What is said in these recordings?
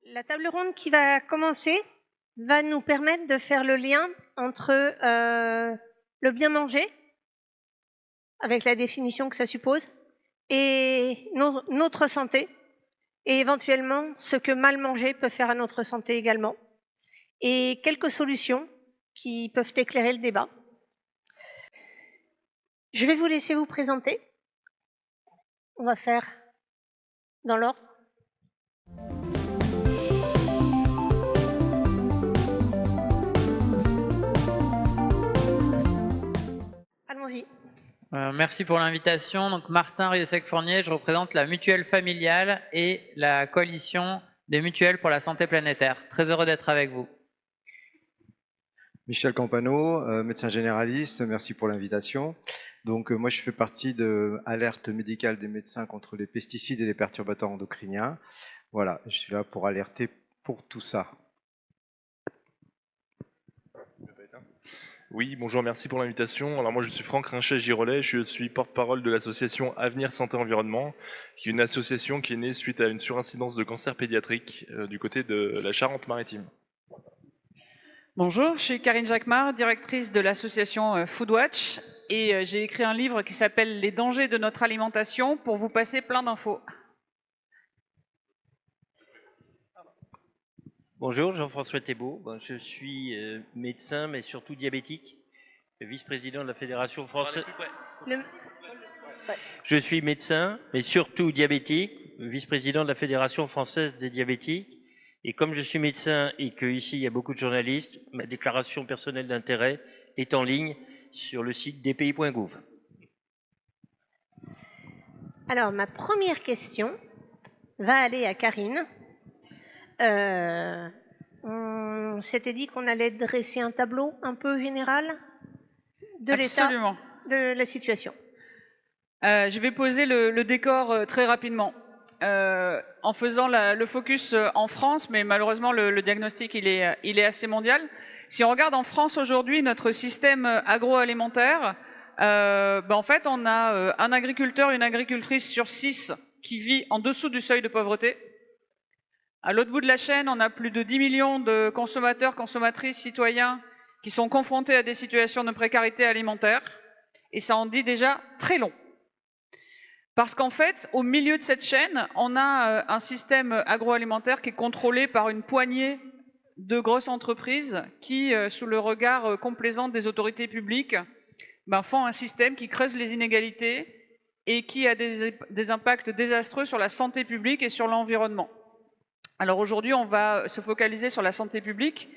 La table ronde qui va commencer va nous permettre de faire le lien entre le bien manger, avec la définition que ça suppose, et notre santé, et éventuellement ce que mal manger peut faire à notre santé également, et quelques solutions qui peuvent éclairer le débat. Je vais vous laisser vous présenter. On va faire dans l'ordre. Allons-y. Merci pour l'invitation. Donc Martin Rieussec-Fournier, je représente la mutuelle familiale et la coalition des mutuelles pour la santé planétaire. Très heureux d'être avec vous. Michel Campano, médecin généraliste, merci pour l'invitation. Donc moi je fais partie de Alerte médicale des médecins contre les pesticides et les perturbateurs endocriniens. Voilà, je suis là pour alerter pour tout ça. Oui, bonjour, merci pour l'invitation. Alors moi je suis Franck Rinchet-Girolet, je suis porte-parole de l'association Avenir Santé Environnement, qui est une association qui est née suite à une surincidence de cancer pédiatrique du côté de la Charente-Maritime. Bonjour, je suis Karine Jacquemart, directrice de l'association Foodwatch, et j'ai écrit un livre qui s'appelle « Les dangers de notre alimentation » pour vous passer plein d'infos. Bonjour, Jean-François Thébault. Je suis médecin, mais surtout diabétique, vice-président de la Fédération française. Je suis médecin, mais surtout diabétique, vice-président de la Fédération française des diabétiques. Et comme je suis médecin et qu'ici il y a beaucoup de journalistes, ma déclaration personnelle d'intérêt est en ligne sur le site dpi.gouv. Alors, ma première question va aller à Karine. On s'était dit qu'on allait dresser un tableau un peu général de l'état de la situation. Je vais poser le décor très rapidement. En faisant le focus en France, mais malheureusement le diagnostic il est assez mondial. Si on regarde en France aujourd'hui notre système agroalimentaire, en fait on a un agriculteur, une agricultrice sur 6 qui vit en dessous du seuil de pauvreté. À l'autre bout de la chaîne, on a plus de 10 millions de consommateurs, consommatrices, citoyens qui sont confrontés à des situations de précarité alimentaire. Et ça en dit déjà très long. Parce qu'en fait, au milieu de cette chaîne, on a un système agroalimentaire qui est contrôlé par une poignée de grosses entreprises qui, sous le regard complaisant des autorités publiques, font un système qui creuse les inégalités et qui a des impacts désastreux sur la santé publique et sur l'environnement. Alors aujourd'hui, on va se focaliser sur la santé publique,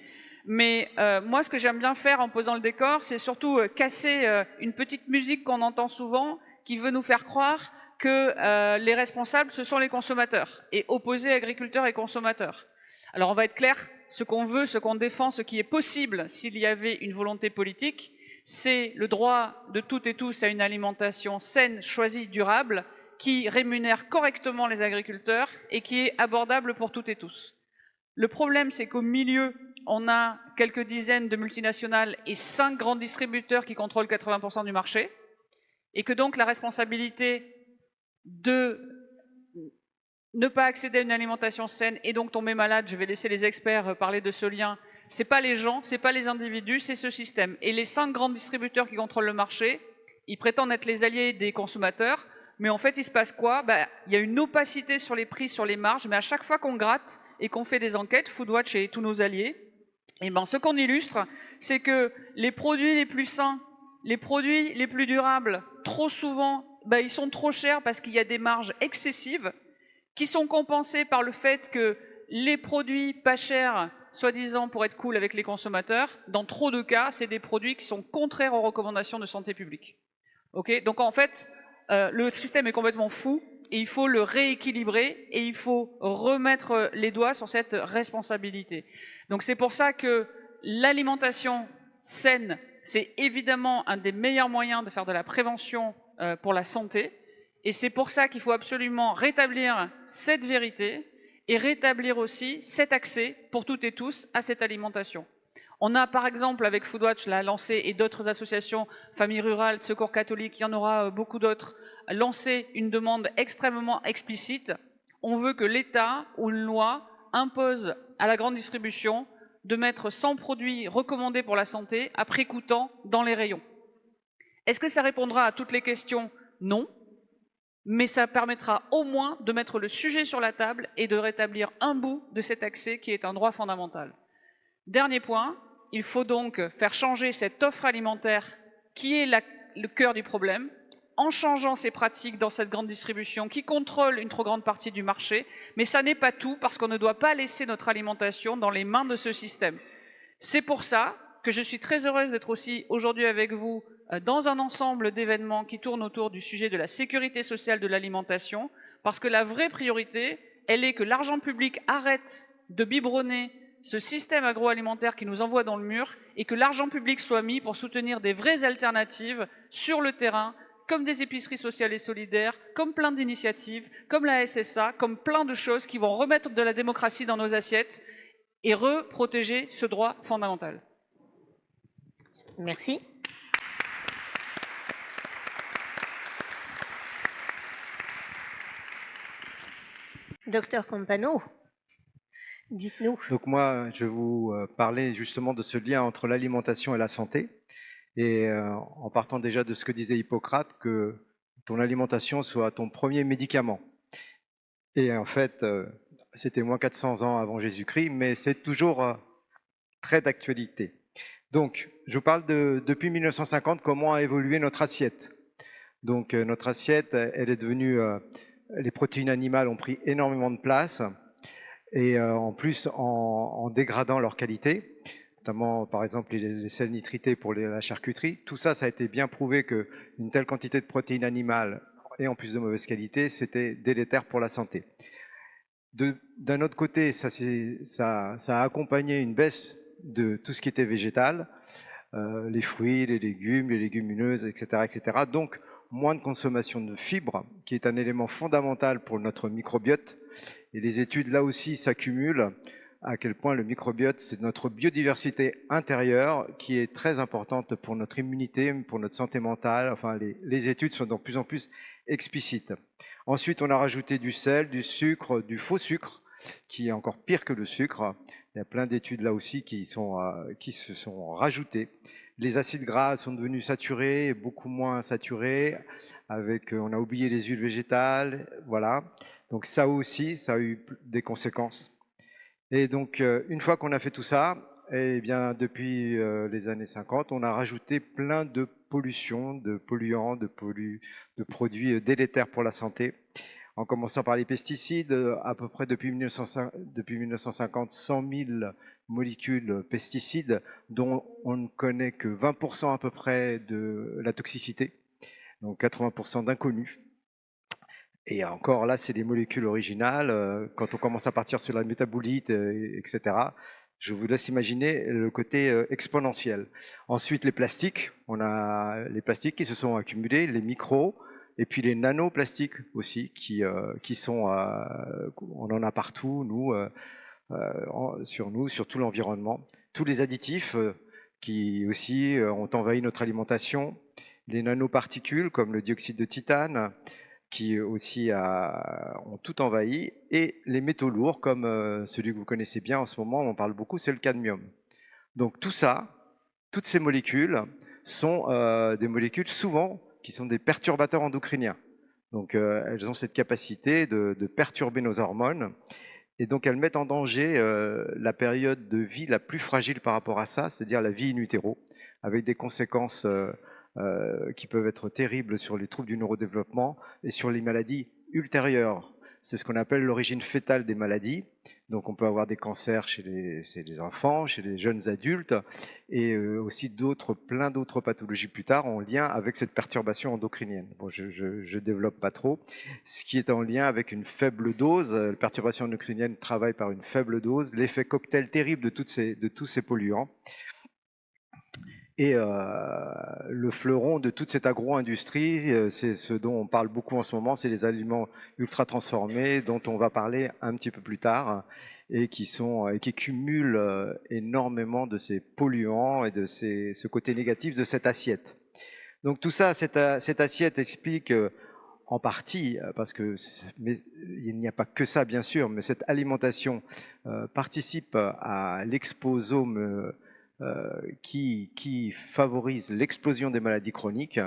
mais moi, ce que j'aime bien faire en posant le décor, c'est surtout casser une petite musique qu'on entend souvent, qui veut nous faire croire que les responsables, ce sont les consommateurs, et opposer agriculteurs et consommateurs. Alors on va être clair, ce qu'on veut, ce qu'on défend, ce qui est possible s'il y avait une volonté politique, c'est le droit de toutes et tous à une alimentation saine, choisie, durable, qui rémunère correctement les agriculteurs et qui est abordable pour toutes et tous. Le problème, c'est qu'au milieu, on a quelques dizaines de multinationales et 5 grands distributeurs qui contrôlent 80% du marché, et que donc la responsabilité de ne pas accéder à une alimentation saine et donc tomber malade, je vais laisser les experts parler de ce lien, c'est pas les gens, c'est pas les individus, c'est ce système. Et les 5 grands distributeurs qui contrôlent le marché, ils prétendent être les alliés des consommateurs, mais en fait, il se passe quoi? Il y a une opacité sur les prix, sur les marges, mais à chaque fois qu'on gratte et qu'on fait des enquêtes, Foodwatch et tous nos alliés, et ce qu'on illustre, c'est que les produits les plus sains, les produits les plus durables, trop souvent, ils sont trop chers parce qu'il y a des marges excessives qui sont compensées par le fait que les produits pas chers, soi-disant pour être cool avec les consommateurs, dans trop de cas, c'est des produits qui sont contraires aux recommandations de santé publique. Okay, donc en fait, le système est complètement fou et il faut le rééquilibrer et il faut remettre les doigts sur cette responsabilité. Donc c'est pour ça que l'alimentation saine, c'est évidemment un des meilleurs moyens de faire de la prévention pour la santé. Et c'est pour ça qu'il faut absolument rétablir cette vérité et rétablir aussi cet accès pour toutes et tous à cette alimentation. On a par exemple avec Foodwatch l'a lancé et d'autres associations, Familles Rurales, Secours Catholique, il y en aura beaucoup d'autres, lancé une demande extrêmement explicite. On veut que l'État ou une loi impose à la grande distribution de mettre 100 produits recommandés pour la santé à prix coûtant dans les rayons. Est-ce que ça répondra à toutes les questions? Non. Mais ça permettra au moins de mettre le sujet sur la table et de rétablir un bout de cet accès qui est un droit fondamental. Dernier point, il faut donc faire changer cette offre alimentaire qui est le cœur du problème, en changeant ces pratiques dans cette grande distribution qui contrôle une trop grande partie du marché, mais ça n'est pas tout parce qu'on ne doit pas laisser notre alimentation dans les mains de ce système. C'est pour ça que je suis très heureuse d'être aussi aujourd'hui avec vous dans un ensemble d'événements qui tournent autour du sujet de la sécurité sociale de l'alimentation, parce que la vraie priorité, elle est que l'argent public arrête de biberonner ce système agroalimentaire qui nous envoie dans le mur et que l'argent public soit mis pour soutenir des vraies alternatives sur le terrain, comme des épiceries sociales et solidaires, comme plein d'initiatives, comme la SSA, comme plein de choses qui vont remettre de la démocratie dans nos assiettes et reprotéger ce droit fondamental. Merci. Docteur Campano, dites-nous. Donc moi, je vais vous parler justement de ce lien entre l'alimentation et la santé. Et en partant déjà de ce que disait Hippocrate, que ton alimentation soit ton premier médicament. Et en fait, c'était moins 400 ans avant Jésus-Christ, mais c'est toujours très d'actualité. Donc, je vous parle depuis 1950, comment a évolué notre assiette. Donc, notre assiette, elle est devenue... les protéines animales ont pris énormément de place, et en plus en dégradant leur qualité, notamment par exemple les sels nitrités pour la charcuterie. Tout ça, ça a été bien prouvé qu'une telle quantité de protéines animales, et en plus de mauvaise qualité, c'était délétère pour la santé. D'un autre côté, ça a accompagné une baisse de tout ce qui était végétal, les fruits, les légumes, les légumineuses, etc., etc. Donc, moins de consommation de fibres, qui est un élément fondamental pour notre microbiote. Et les études, là aussi, s'accumulent à quel point le microbiote, c'est notre biodiversité intérieure qui est très importante pour notre immunité, pour notre santé mentale. Enfin, les études sont de plus en plus explicites. Ensuite, on a rajouté du sel, du sucre, du faux sucre, qui est encore pire que le sucre. Il y a plein d'études là aussi qui se sont rajoutées. Les acides gras sont devenus saturés, beaucoup moins saturés. On a oublié les huiles végétales, voilà. Donc ça aussi, ça a eu des conséquences. Et donc, une fois qu'on a fait tout ça, eh bien, depuis les années 50, on a rajouté plein de pollutions, de polluants, de produits délétères pour la santé. En commençant par les pesticides, à peu près depuis 1950, 100 000 molécules pesticides, dont on ne connaît que 20% à peu près de la toxicité, donc 80% d'inconnus. Et encore là, c'est des molécules originales. Quand on commence à partir sur la métabolite, etc., je vous laisse imaginer le côté exponentiel. Ensuite, les plastiques. On a les plastiques qui se sont accumulés, les micros, et puis les nanoplastiques aussi, qui sont... on en a partout, sur tout l'environnement. Tous les additifs qui aussi ont envahi notre alimentation. Les nanoparticules, comme le dioxyde de titane, qui aussi ont tout envahi, et les métaux lourds, comme celui que vous connaissez bien en ce moment, on en parle beaucoup, c'est le cadmium. Donc tout ça, toutes ces molécules sont des molécules souvent qui sont des perturbateurs endocriniens. Donc elles ont cette capacité de perturber nos hormones, et donc elles mettent en danger la période de vie la plus fragile par rapport à ça, c'est-à-dire la vie in utero, avec des conséquences qui peuvent être terribles sur les troubles du neurodéveloppement et sur les maladies ultérieures. c'est ce qu'on appelle l'origine fétale des maladies. Donc on peut avoir des cancers chez les enfants, chez les jeunes adultes, et aussi plein d'autres pathologies plus tard en lien avec cette perturbation endocrinienne. Bon, je développe pas trop. Ce qui est en lien avec une faible dose, la perturbation endocrinienne travaille par une faible dose, l'effet cocktail terrible de tous ces polluants. Et le fleuron de toute cette agro-industrie, c'est ce dont on parle beaucoup en ce moment, c'est les aliments ultra transformés, dont on va parler un petit peu plus tard, et qui cumulent énormément de ces polluants et de ce côté négatif de cette assiette. Donc tout ça, cette assiette explique en partie, parce que il n'y a pas que ça bien sûr, mais cette alimentation participe à l'exposome qui favorise l'explosion des maladies chroniques,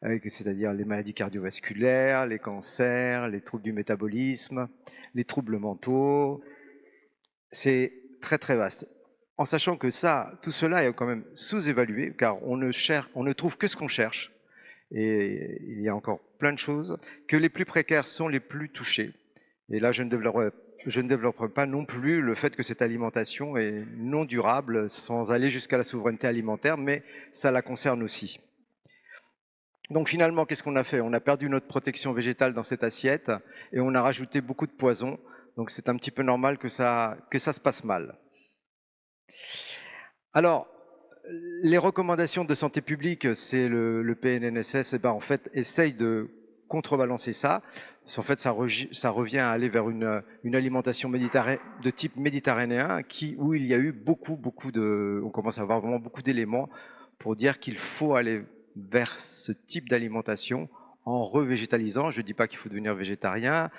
c'est-à-dire les maladies cardiovasculaires, les cancers, les troubles du métabolisme, les troubles mentaux. C'est très très vaste. En sachant que tout cela est quand même sous-évalué, car on ne trouve que ce qu'on cherche. Et il y a encore plein de choses, que les plus précaires sont les plus touchés. Et là, je ne développerai pas non plus le fait que cette alimentation est non durable, sans aller jusqu'à la souveraineté alimentaire, mais ça la concerne aussi. Donc finalement, qu'est-ce qu'on a fait? On a perdu notre protection végétale dans cette assiette et on a rajouté beaucoup de poison. Donc c'est un petit peu normal que ça se passe mal. Alors, les recommandations de santé publique, c'est le PNNSS, en fait, essaye de contrebalancer ça. En fait, ça revient à aller vers une alimentation de type méditerranéen où il y a eu on commence à avoir vraiment beaucoup d'éléments pour dire qu'il faut aller vers ce type d'alimentation en revégétalisant. Je ne dis pas qu'il faut devenir végétarien.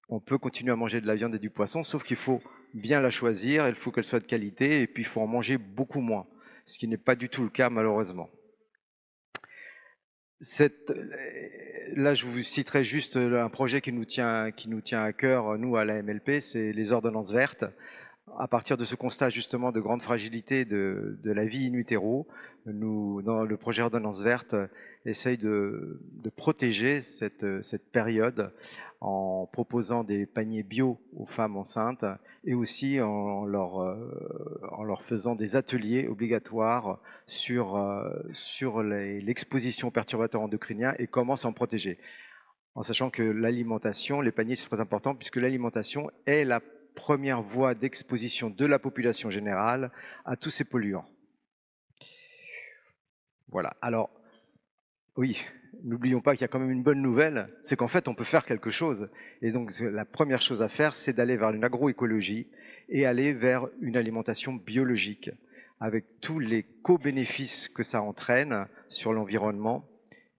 On peut continuer à manger de la viande et du poisson, sauf qu'il faut bien la choisir, il faut qu'elle soit de qualité, et puis il faut en manger beaucoup moins, ce qui n'est pas du tout le cas malheureusement. Là, je vous citerai juste un projet qui nous tient à cœur, nous, à la MLP, c'est les ordonnances vertes. À partir de ce constat justement de grande fragilité de la vie in utero, nous, dans le projet Ordonnance verte, essaye de protéger cette période en proposant des paniers bio aux femmes enceintes et aussi en leur faisant des ateliers obligatoires sur l'exposition aux perturbateurs endocriniens et comment s'en protéger. En sachant que l'alimentation, les paniers, c'est très important puisque l'alimentation est la première voie d'exposition de la population générale à tous ces polluants. Voilà. Alors, oui, n'oublions pas qu'il y a quand même une bonne nouvelle, c'est qu'en fait, on peut faire quelque chose. Et donc, la première chose à faire, c'est d'aller vers une agroécologie et aller vers une alimentation biologique, avec tous les co-bénéfices que ça entraîne sur l'environnement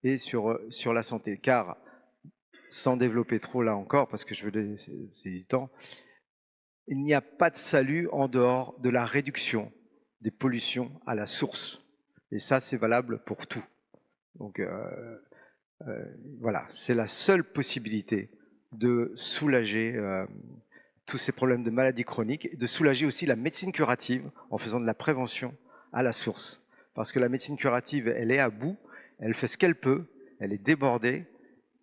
et sur la santé. Car, sans développer trop là encore, parce que c'est du temps, il n'y a pas de salut en dehors de la réduction des pollutions à la source. Et ça, c'est valable pour tout. Donc voilà, c'est la seule possibilité de soulager tous ces problèmes de maladies chroniques, de soulager aussi la médecine curative en faisant de la prévention à la source. Parce que la médecine curative, elle est à bout, elle fait ce qu'elle peut, elle est débordée,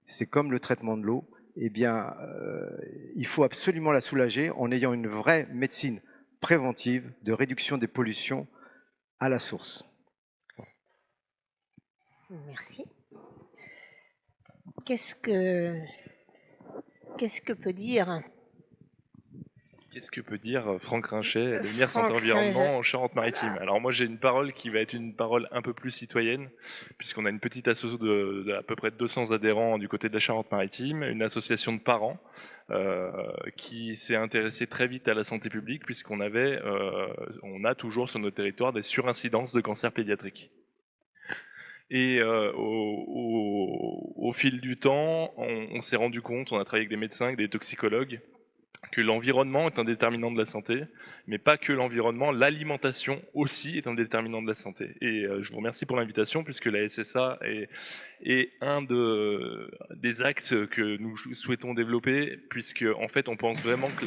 c'est comme le traitement de l'eau. Eh bien, il faut absolument la soulager en ayant une vraie médecine préventive de réduction des pollutions à la source. Merci. Qu'est-ce que peut dire Qu'est-ce que peut dire Franck Rinchet, Avenir Franck Santé Environnement Rinchet. en Charente-Maritime? Alors moi j'ai une parole qui va être une parole un peu plus citoyenne, puisqu'on a une petite association de à peu près 200 adhérents du côté de la Charente-Maritime, une association de parents qui s'est intéressée très vite à la santé publique, puisqu'on on a toujours sur notre territoire des surincidences de cancer pédiatrique. Et au fil du temps, on s'est rendu compte, on a travaillé avec des médecins, avec des toxicologues, que l'environnement est un déterminant de la santé, mais pas que l'environnement, l'alimentation aussi est un déterminant de la santé. Et je vous remercie pour l'invitation, puisque la SSA est un des axes que nous souhaitons développer, puisque en fait on pense vraiment que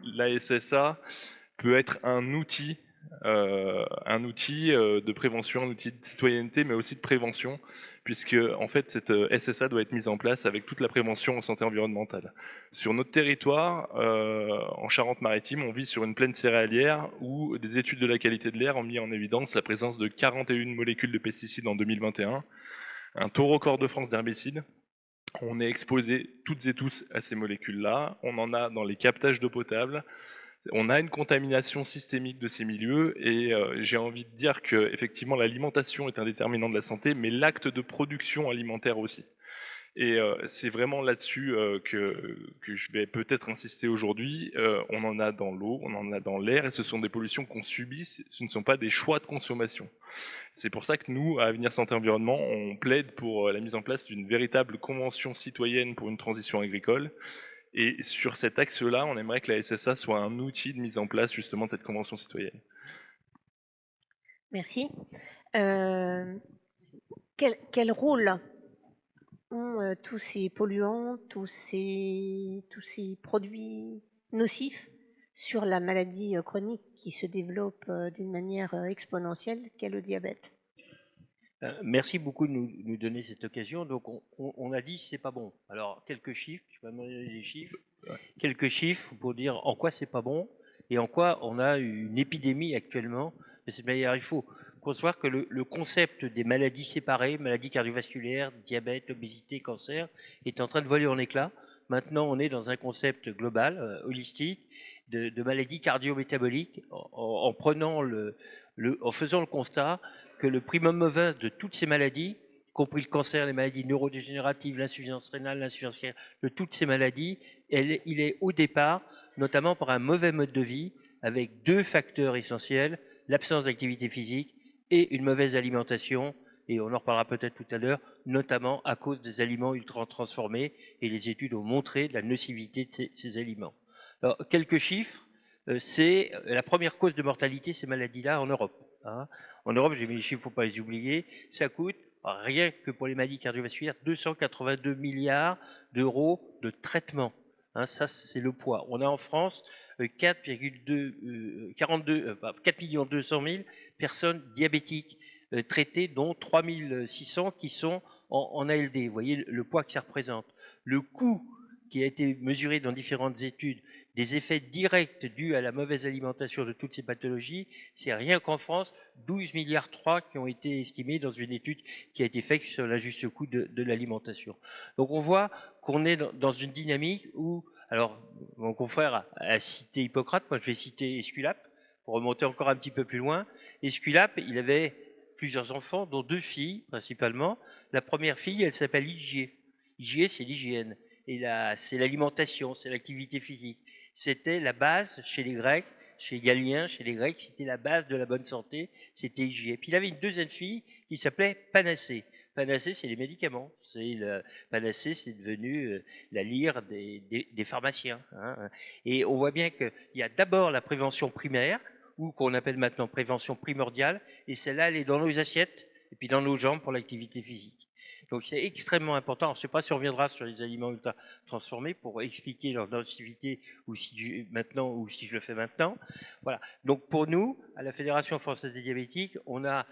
la SSA peut être un outil un outil de prévention, un outil de citoyenneté, mais aussi de prévention, puisque en fait cette SSA doit être mise en place avec toute la prévention en santé environnementale. Sur notre territoire, en Charente-Maritime, on vit sur une plaine céréalière où des études de la qualité de l'air ont mis en évidence la présence de 41 molécules de pesticides en 2021, un taux record de France d'herbicides. On est exposé toutes et tous à ces molécules-là, on en a dans les captages d'eau potable, on a une contamination systémique de ces milieux et j'ai envie de dire que effectivement l'alimentation est un déterminant de la santé, mais l'acte de production alimentaire aussi. Et c'est vraiment là-dessus que je vais peut-être insister aujourd'hui. On en a dans l'eau, on en a dans l'air, et ce sont des pollutions qu'on subit, ce ne sont pas des choix de consommation. C'est pour ça que nous, à Avenir Santé Environnement, on plaide pour la mise en place d'une véritable convention citoyenne pour une transition agricole. Et sur cet axe-là, on aimerait que la SSA soit un outil de mise en place justement de cette convention citoyenne. Merci. Quel rôle ont tous ces polluants, tous ces produits nocifs sur la maladie chronique qui se développe d'une manière exponentielle, qu'est le diabète? Merci beaucoup de nous donner cette occasion. Donc, on a dit c'est pas bon. Alors, quelques chiffres, je vais demander des chiffres. Quelques chiffres pour dire en quoi c'est pas bon et en quoi on a une épidémie actuellement. De cette manière, il faut concevoir que le concept des maladies séparées, maladies cardiovasculaires, diabète, obésité, cancer, est en train de voler en éclats. Maintenant, on est dans un concept global, holistique, de maladies cardio-métaboliques, en prenant en faisant le constat que le primum movens de toutes ces maladies, y compris le cancer, les maladies neurodégénératives, l'insuffisance rénale, l'insuffisance cardiaque, de toutes ces maladies, il est au départ, notamment par un mauvais mode de vie, avec deux facteurs essentiels, l'absence d'activité physique et une mauvaise alimentation, et on en reparlera peut-être tout à l'heure, notamment à cause des aliments ultra transformés, et les études ont montré la nocivité de ces aliments. Alors, quelques chiffres, c'est la première cause de mortalité, ces maladies-là, en Europe. En Europe, j'ai mis les chiffres, il ne faut pas les oublier, ça coûte, rien que pour les maladies cardiovasculaires, 282 milliards d'euros de traitement. Ça, c'est le poids. On a en France 4 200 000 personnes diabétiques traitées, dont 3 600 qui sont en ALD. Vous voyez le poids que ça représente. Le coût qui a été mesuré dans différentes études des effets directs dus à la mauvaise alimentation de toutes ces pathologies, c'est rien qu'en France, 12,3 milliards qui ont été estimés dans une étude qui a été faite sur l'injuste coût de l'alimentation. Donc on voit qu'on est dans une dynamique où, alors mon confrère a cité Hippocrate, moi je vais citer Esculape, pour remonter encore un petit peu plus loin. Esculape, il avait plusieurs enfants, dont 2 filles principalement. La première fille, elle s'appelle Hygiée. Hygiée, c'est l'hygiène. Et c'est l'alimentation, c'est l'activité physique. C'était la base chez les Grecs, chez Galien, chez les Grecs, c'était la base de la bonne santé, c'était hygiène. Puis il avait une deuxième fille qui s'appelait Panacée. Panacée, c'est les médicaments. Panacée, c'est devenu la lyre des pharmaciens. Et on voit bien qu'il y a d'abord la prévention primaire, ou qu'on appelle maintenant prévention primordiale, et celle-là, elle est dans nos assiettes, et puis dans nos jambes pour l'activité physique. Donc c'est extrêmement important. Alors, je ne sais pas si on reviendra sur les aliments ultra transformés pour expliquer leur nocivité ou si je le fais maintenant. Voilà. Donc pour nous, à la Fédération française des diabétiques, on a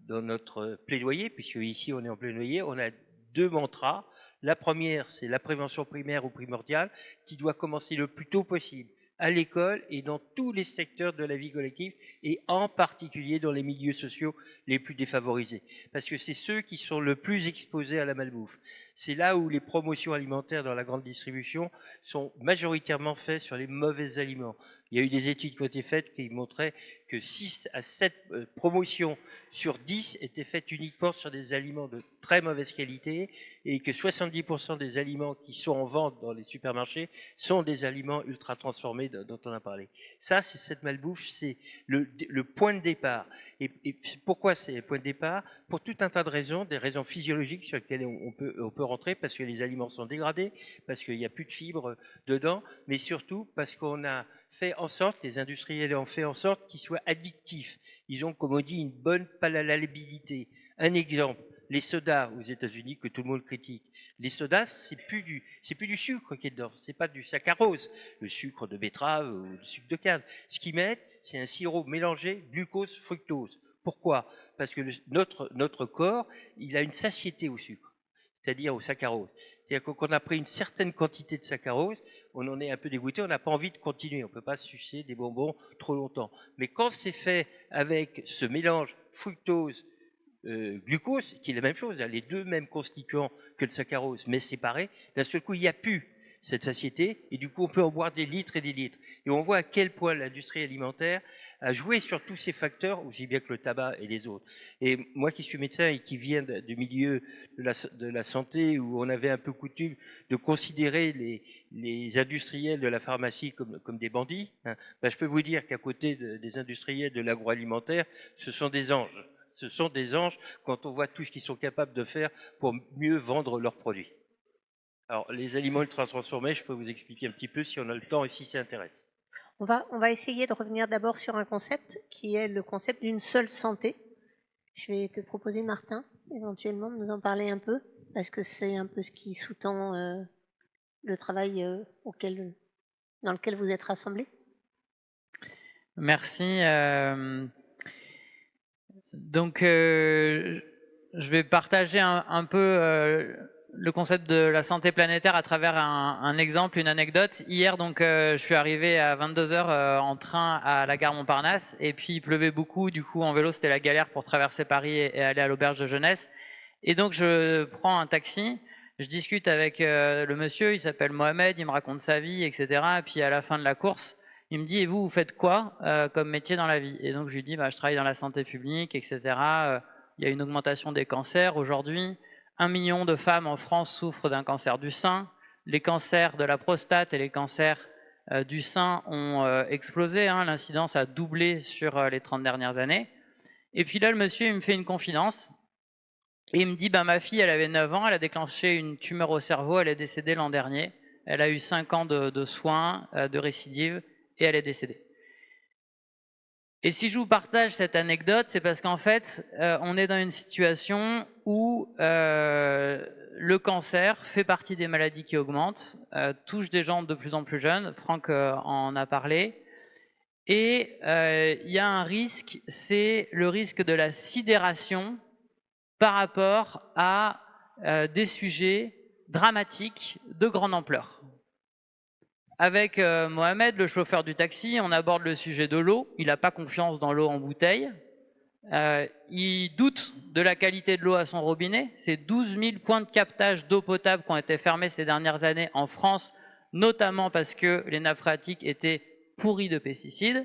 dans notre plaidoyer, puisque ici on est en plaidoyer, on a 2 mantras. La première, c'est la prévention primaire ou primordiale qui doit commencer le plus tôt possible à l'école et dans tous les secteurs de la vie collective et en particulier dans les milieux sociaux les plus défavorisés. Parce que c'est ceux qui sont le plus exposés à la malbouffe. C'est là où les promotions alimentaires dans la grande distribution sont majoritairement faites sur les mauvais aliments. Il y a eu des études qui ont été faites qui montraient que 6 à 7 promotions sur 10 étaient faites uniquement sur des aliments de très mauvaise qualité et que 70% des aliments qui sont en vente dans les supermarchés sont des aliments ultra transformés dont on a parlé. Ça, c'est cette malbouffe, c'est le point de départ. Et pourquoi c'est le point de départ? Pour tout un tas de raisons, des raisons physiologiques sur lesquelles on peut rentrer, parce que les aliments sont dégradés, parce qu'il n'y a plus de fibres dedans, mais surtout parce qu'on a fait en sorte, les industriels ont fait en sorte qu'ils soient addictifs. Ils ont, comme on dit, une bonne palatabilité. Un exemple, les sodas aux États-Unis que tout le monde critique. Les sodas, c'est plus du sucre qui est dedans, c'est pas du saccharose, le sucre de betterave ou le sucre de canne. Ce qu'ils mettent, c'est un sirop mélangé glucose, fructose. Pourquoi? Parce que notre corps, il a une satiété au sucre, c'est-à-dire au saccharose. C'est-à-dire que quand on a pris une certaine quantité de saccharose, on en est un peu dégoûté, on n'a pas envie de continuer, on ne peut pas sucer des bonbons trop longtemps. Mais quand c'est fait avec ce mélange fructose, glucose, qui est la même chose, les deux mêmes constituants que le saccharose, mais séparés, d'un seul coup, il n'y a plus cette satiété, et du coup, on peut en boire des litres et des litres. Et on voit à quel point l'industrie alimentaire a joué sur tous ces facteurs, aussi bien que le tabac et les autres. Et moi qui suis médecin et qui viens du milieu de la santé, où on avait un peu coutume de considérer les industriels de la pharmacie comme des bandits, hein, ben je peux vous dire qu'à côté des industriels de l'agroalimentaire, ce sont des anges. Ce sont des anges quand on voit tout ce qu'ils sont capables de faire pour mieux vendre leurs produits. Alors, les aliments ultra transformés, je peux vous expliquer un petit peu si on a le temps et si ça intéresse. On va essayer de revenir d'abord sur un concept qui est le concept d'une seule santé. Je vais te proposer, Martin, éventuellement, de nous en parler un peu, parce que c'est un peu ce qui sous-tend le travail dans lequel vous êtes rassemblés. Merci. Donc, je vais partager un peu le concept de la santé planétaire à travers un exemple, une anecdote. Hier, donc, je suis arrivé à 22h en train à la gare Montparnasse, et puis il pleuvait beaucoup. Du coup, en vélo, c'était la galère pour traverser Paris et aller à l'auberge de jeunesse. Et donc, je prends un taxi. Je discute avec le monsieur, il s'appelle Mohamed, il me raconte sa vie, etc. Et puis à la fin de la course, il me dit, et vous faites quoi comme métier dans la vie? Et donc je lui dis, bah, je travaille dans la santé publique, etc. Il y a une augmentation des cancers. Aujourd'hui, 1 million de femmes en France souffrent d'un cancer du sein. Les cancers de la prostate et les cancers du sein ont explosé. Hein. L'incidence a doublé sur les 30 dernières années. Et puis là, le monsieur, il me fait une confidence. Et il me dit, bah, ma fille, elle avait 9 ans, elle a déclenché une tumeur au cerveau, elle est décédée l'an dernier. Elle a eu 5 ans de soins, de récidive, et elle est décédée. Et si je vous partage cette anecdote, c'est parce qu'en fait, on est dans une situation où le cancer fait partie des maladies qui augmentent, touche des gens de plus en plus jeunes, Franck en a parlé, et il y a un risque, c'est le risque de la sidération par rapport à des sujets dramatiques de grande ampleur. Avec Mohamed, le chauffeur du taxi, on aborde le sujet de l'eau. Il n'a pas confiance dans l'eau en bouteille. Il doute de la qualité de l'eau à son robinet. C'est 12 000 points de captage d'eau potable qui ont été fermés ces dernières années en France, notamment parce que les nappes phréatiques étaient pourries de pesticides.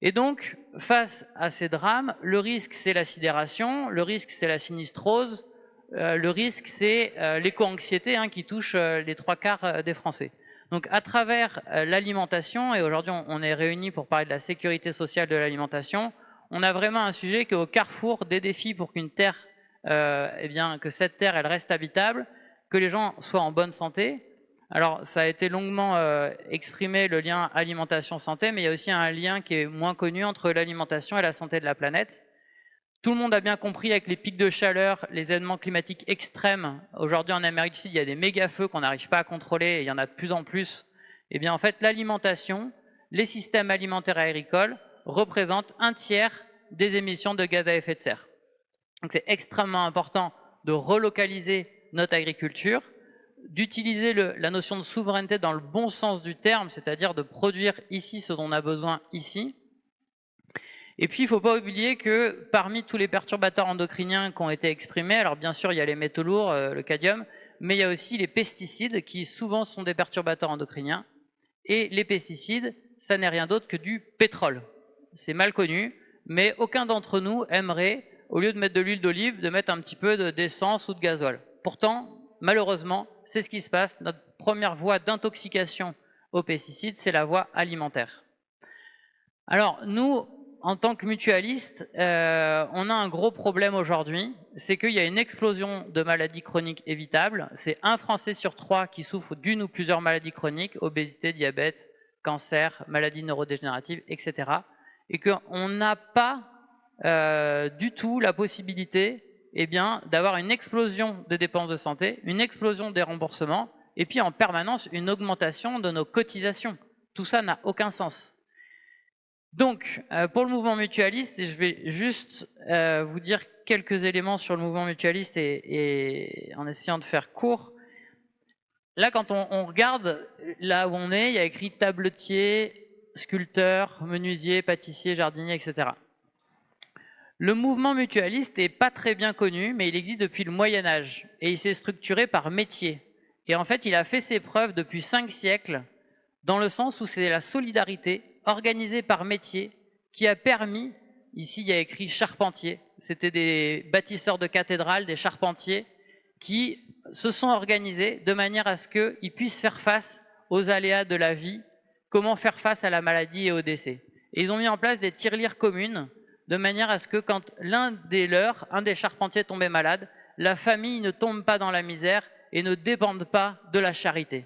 Et donc, face à ces drames, le risque, c'est la sidération, le risque, c'est la sinistrose, le risque, c'est l'éco-anxiété qui touche les 3/4 des Français. Donc, à travers l'alimentation, et aujourd'hui, on est réunis pour parler de la sécurité sociale de l'alimentation, on a vraiment un sujet qui est au carrefour des défis pour qu'une terre, que cette terre, elle reste habitable, que les gens soient en bonne santé. Alors, ça a été longuement exprimé, le lien alimentation-santé, mais il y a aussi un lien qui est moins connu entre l'alimentation et la santé de la planète. Tout le monde a bien compris avec les pics de chaleur, les événements climatiques extrêmes. Aujourd'hui, en Amérique du Sud, il y a des méga-feux qu'on n'arrive pas à contrôler et il y en a de plus en plus. Eh bien, en fait, l'alimentation, les systèmes alimentaires et agricoles représentent 1/3 des émissions de gaz à effet de serre. Donc, c'est extrêmement important de relocaliser notre agriculture, d'utiliser la notion de souveraineté dans le bon sens du terme, c'est-à-dire de produire ici ce dont on a besoin ici. Et puis, il ne faut pas oublier que parmi tous les perturbateurs endocriniens qui ont été exprimés, alors bien sûr, il y a les métaux lourds, le cadmium, mais il y a aussi les pesticides qui souvent sont des perturbateurs endocriniens. Et les pesticides, ça n'est rien d'autre que du pétrole. C'est mal connu, mais aucun d'entre nous aimerait, au lieu de mettre de l'huile d'olive, de mettre un petit peu d'essence ou de gasoil. Pourtant, malheureusement, c'est ce qui se passe. Notre première voie d'intoxication aux pesticides, c'est la voie alimentaire. Alors, nous, en tant que mutualistes, on a un gros problème aujourd'hui, c'est qu'il y a une explosion de maladies chroniques évitables. C'est 1 Français sur 3 qui souffre d'une ou plusieurs maladies chroniques, obésité, diabète, cancer, maladies neurodégénératives, etc. Et qu'on n'a pas du tout la possibilité eh bien, d'avoir une explosion des dépenses de santé, une explosion des remboursements, et puis en permanence une augmentation de nos cotisations. Tout ça n'a aucun sens. Donc, pour le mouvement mutualiste, et je vais juste vous dire quelques éléments sur le mouvement mutualiste et en essayant de faire court. Là, quand on regarde là où on est, il y a écrit tabletier, sculpteur, menuisier, pâtissier, jardinier, etc. Le mouvement mutualiste n'est pas très bien connu, mais il existe depuis le Moyen-Âge et il s'est structuré par métier. Et en fait, il a fait ses preuves depuis 5 siècles, dans le sens où c'est la solidarité organisée par métier qui a permis, ici il y a écrit charpentier, c'était des bâtisseurs de cathédrales, des charpentiers, qui se sont organisés de manière à ce qu'ils puissent faire face aux aléas de la vie, comment faire face à la maladie et au décès. Et ils ont mis en place des tirelires communes, de manière à ce que quand l'un des leurs, un des charpentiers tombait malade, la famille ne tombe pas dans la misère et ne dépende pas de la charité.